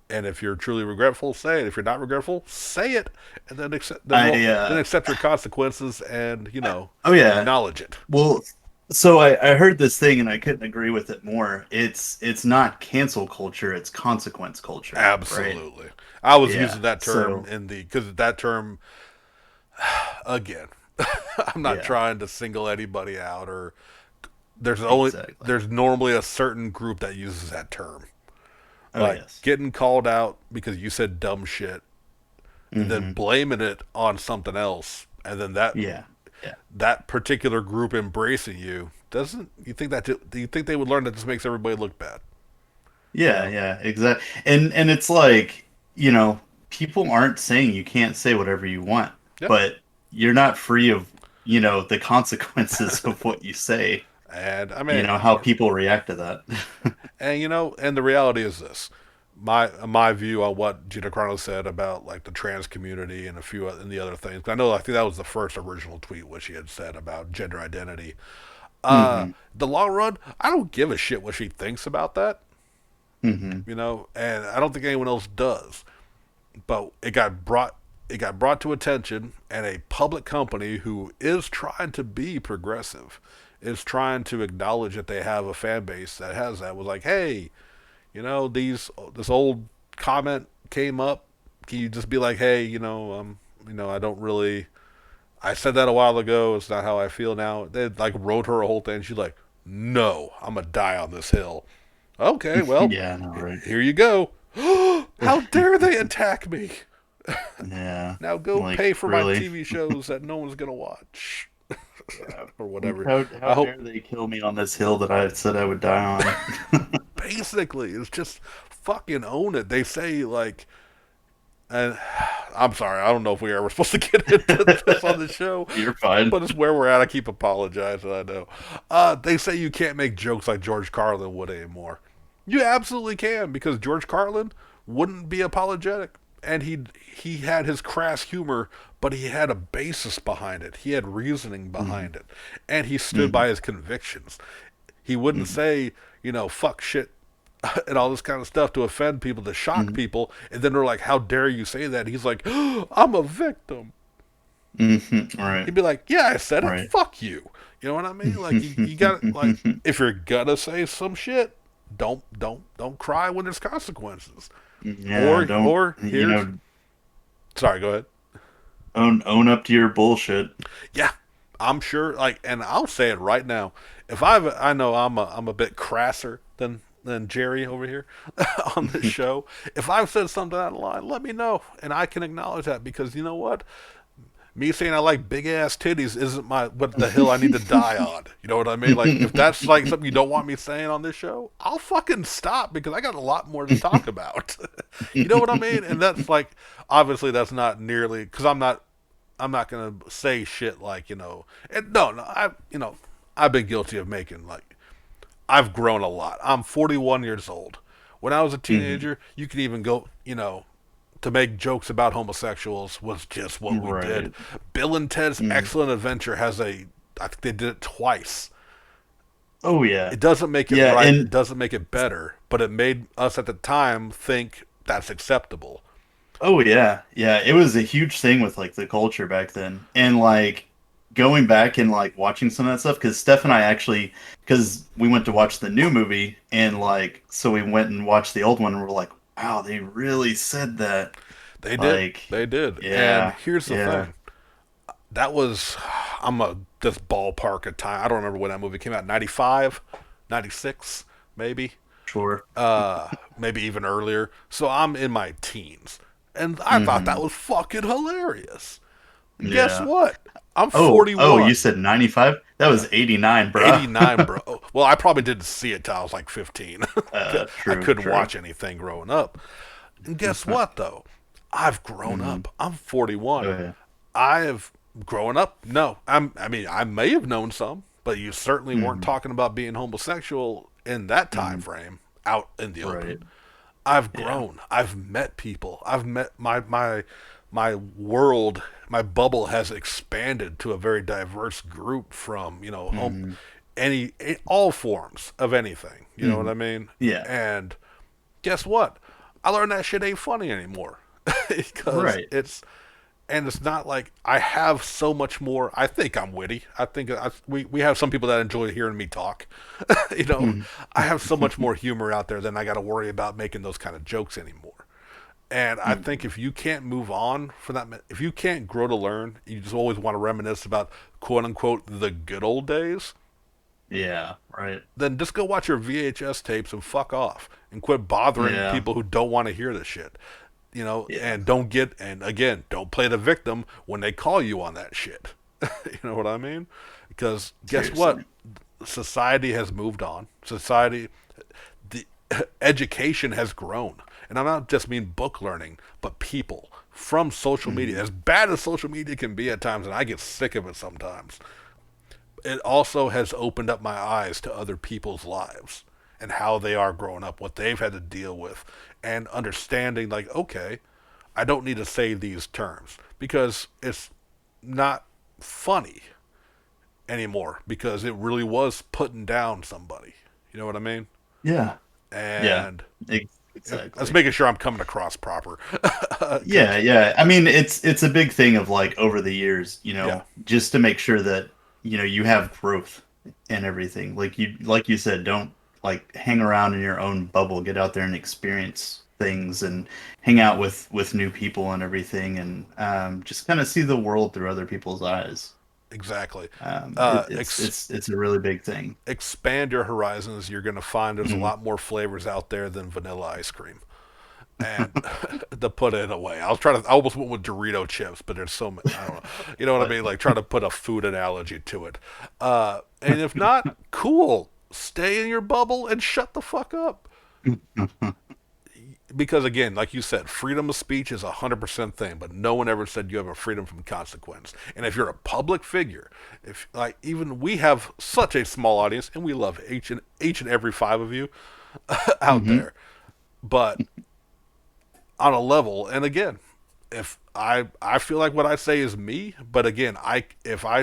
and if you're truly regretful, say it. If you're not regretful, say it, and then I then accept your consequences and oh yeah. acknowledge it. Well, so I heard this thing and I couldn't agree with it more. It's not cancel culture, it's consequence culture, right? Absolutely. I was Yeah. using that term So because that term again. I'm not yeah, trying to single anybody out or exactly. there's normally a certain group that uses that term. Oh Like yes. getting called out because you said dumb shit and then Hmm. blaming it on something else and then Yeah. Yeah. that particular group embracing you doesn't you think that do you think they would learn that this makes everybody look bad? You Yeah, know? yeah, exactly. And it's like, people aren't saying you can't say whatever you want, Yeah. but you're not free of, the consequences of what you say, And I mean, how people react to that. and and the reality is this. My view on what Gina Carano said about like the trans community and a few and the other things. I think that was the first original tweet what she had said about gender identity. Hmm. The long run, I don't give a shit what she thinks about that, Hmm. and I don't think anyone else does. But it got brought to attention, and a public company who is trying to be progressive is trying to acknowledge that they have a fan base that has that was like, hey, this old comment came up. Can you just be like, hey, I don't really. I said that a while ago. It's not how I feel now. They like wrote her a whole thing. She's like, no, I'm gonna die on this hill. Okay, well, Yeah, I know, right? here you go. How dare they attack me? Yeah. Now go Like, pay for my really? TV shows that no one's gonna watch Yeah. or Like, whatever. how I hope dare they kill me on this hill that I said I would die on? basically it's just fucking own it. They say like, and I'm sorry, I don't know if we were supposed to get into this on the show, You're fine. but it's where we're at. I keep apologizing. I know. They say you can't make jokes like George Carlin would anymore. You absolutely can because George Carlin wouldn't be apologetic, and he had his crass humor, but he had a basis behind it. He had reasoning Hmm. behind it, and he stood Hmm. by his convictions. He wouldn't Mhm. say, fuck shit and all this kind of stuff to offend people, to shock Mhm. people. And then they're like, how dare you say that? He's like, I'm a victim. Mhm. Right. He'd be like, yeah, I said it. Right. Fuck you. You know what I mean? Like you got like if you're gonna say some shit, don't cry when there's consequences. Yeah, don't, Or here's sorry, go ahead. own up to your bullshit. Yeah, I'm sure. Like, and I'll say it right now. If I know I'm a bit crasser than Jerry over here on this show. If I've said something out of line, let me know, and I can acknowledge that because you know what? Me saying I like big ass titties isn't my what the hill I need to die on. You know what I mean? Like if that's like something you don't want me saying on this show, I'll fucking stop because I got a lot more to talk about. You know what I mean? And that's like obviously that's not nearly because I'm not gonna say shit like And no, I've been guilty of making like I've grown a lot. I'm 41 years old. When I was a Mhm. teenager, you could even go to make jokes about homosexuals was just what we did. Right. Bill and Ted's Mhm. Excellent Adventure I think they did it twice. Oh yeah. It doesn't make it Yeah, right. It and doesn't make it better, but it made us at the time think that's acceptable. oh yeah, yeah, it was a huge thing with like the culture back then. And like going back and like watching some of that stuff because Steph and I actually because we went to watch the new movie and like so we went and watched the old one and we're like, wow, they really said that. They did. Like, They did. And yeah, here's the yeah, thing. That was I'm a this ballpark of time. I don't remember when that movie came out. 95, 96, maybe. sure. Maybe even earlier. So I'm in my teens. And I thought that Hmm. was fucking hilarious. And guess Yeah. what? I'm Oh, you 41. said 95? That was 89, bro. 89, bro. Well, I probably didn't see it till I was like 15. I True, couldn't true. watch anything growing up. And guess what, though? I've grown Hmm. up. I'm Oh 41. yeah. I have grown up. No, I mean, I may have known some, but you certainly weren't Hmm. talking about being homosexual in that time Hmm. frame out in the open. Right. I've Yeah. grown. I've met people. I've met my world, my bubble has expanded to a very diverse group from Hmm. all forms of anything. You know what Hmm. I mean? Yeah. And guess what? I learned that shit ain't funny anymore because Right. it's not like I have so much more. I think I'm witty. I think we have some people that enjoy hearing me talk. you know, Mhm. I have so much more humor out there than I got to worry about making those kind of jokes anymore. And I think Mhm. if you can't move on from that, if you can't grow to learn, you just always want to reminisce about quote unquote the good old days, Yeah, right. then just go watch your VHS tapes and fuck off and quit bothering Yeah. people who don't want to hear this shit. Yeah. And and again, don't play the victim when they call you on that shit. You know what I mean? Because guess what? Seriously. Society has moved on. The education has grown. And I'm not just mean book learning, but people from social media. Mhm. As bad as social media can be at times, and I get sick of it sometimes, it also has opened up my eyes to other people's lives and how they are growing up, what they've had to deal with, and understanding like, okay, I don't need to say these terms because it's not funny anymore because it really was putting down somebody. You know what I mean? Yeah. Yeah. And let's Exactly. making sure I'm coming across proper. Yeah, yeah. I mean, it's a big thing of like over the years, Yeah, just to make sure that, you have growth and everything. Like you said, don't like hang around in your own bubble. Get out there and experience things and hang out with new people and everything and just kind of see the world through other people's eyes. exactly. It, Uh, it's ex- it's it's a really big thing. Expand your horizons. You're going to find there's a Mhm. lot more flavors out there than vanilla ice cream. And to put it away, I almost went with Dorito chips, but there's so many. I don't know. You know what I But mean? Like try to put a food analogy to it. And if not, cool. Stay in your bubble and shut the fuck up. Because again, like you said, freedom of speech is 100% thing, but no one ever said you have a freedom from consequence. And if you're a public figure, if like even we have such a small audience, and we love each and every five of you out Mhm. there, but on a level, and again, if I feel like what I say is me, but again, I if I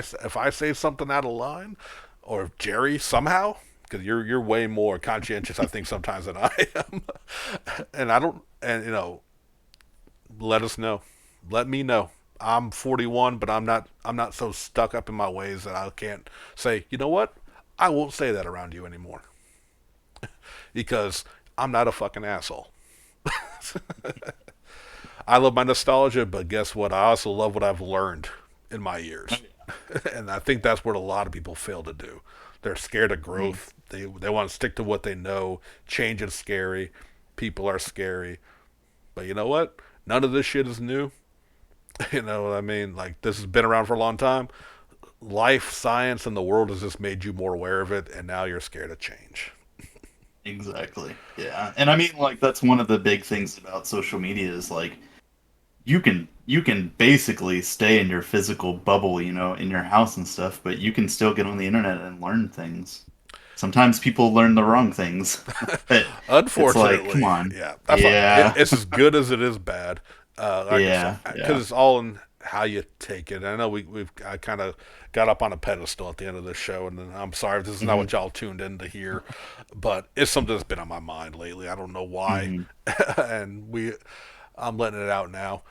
say something out of line, or if Jerry somehow because you're way more conscientious, I think, sometimes than I am. And I don't, and let us know, let me know. I'm 41, but I'm not so stuck up in my ways that I can't say, you know what, I won't say that around you anymore because I'm not a fucking asshole. I love my nostalgia, but guess what? I also love what I've learned in my years. And I think that's what a lot of people fail to do. They're scared of Mm. growth. They want to stick to what they know. Change is scary. People are scary. But you know what? None of this shit is new. You know what I mean? Like, this has been around for a long time. Life, science, and the world has just made you more aware of it, and now you're scared of change. Exactly. Yeah. And I mean, like, that's one of the big things about social media is like you can basically stay in your physical bubble, in your house and stuff, but you can still get on the internet and learn things. Sometimes people learn the wrong things. But it's like, come Unfortunately, on. yeah, that's what, Yeah. it's as good as it is bad. Like I said, Yeah. because Yeah. it's all in how you take it. I know I kind of got up on a pedestal at the end of this show, and I'm sorry if this is not Hmm. what y'all tuned in to hear, but it's something that's been on my mind lately. I don't know why, Hmm. and I'm letting it out now,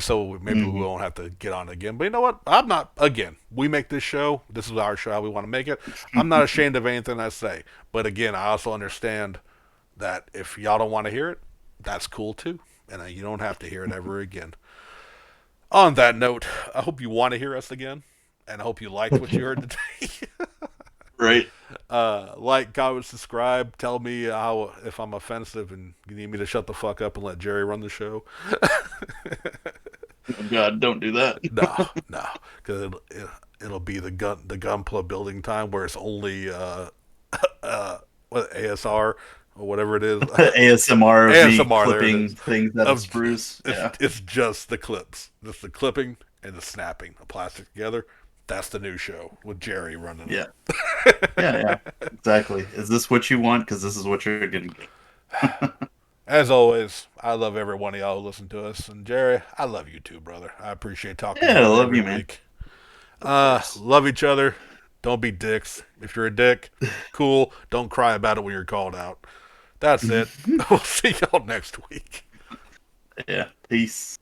so maybe we Hmm. won't have to get on again. But you know what? I'm not. Again, we make this show. This is our show. How we want to make it. I'm not ashamed of anything I say. But again, I also understand that if y'all don't want to hear it, that's cool too, and you don't have to hear it ever again. On that note, I hope you want to hear us again, and I hope you liked what you heard today. Right. Like, comment, subscribe. Tell me how if I'm offensive, and you need me to shut the fuck up and let Jerry run the show. Oh God, don't do that. No, no, because it'll be the gunpla building time where it's only what ASR or whatever it is. ASMR of me ASMR, there it is. clipping things out of Of spruce. it's Yeah. it's just the clips, just the clipping and the snapping of plastic together. That's the new show with Jerry running Yeah. it. Yeah, yeah. Exactly. Is this what you want? Because this is what you're gonna get. As always, I love every one of y'all who listen to us, and Jerry, I love you too, brother. I appreciate talking to Yeah, I you love every you, man. week. Of course. Love each other. Don't be dicks. If you're a dick, cool. Don't cry about it when you're called out. That's it. We'll see y'all next week. Yeah. Peace.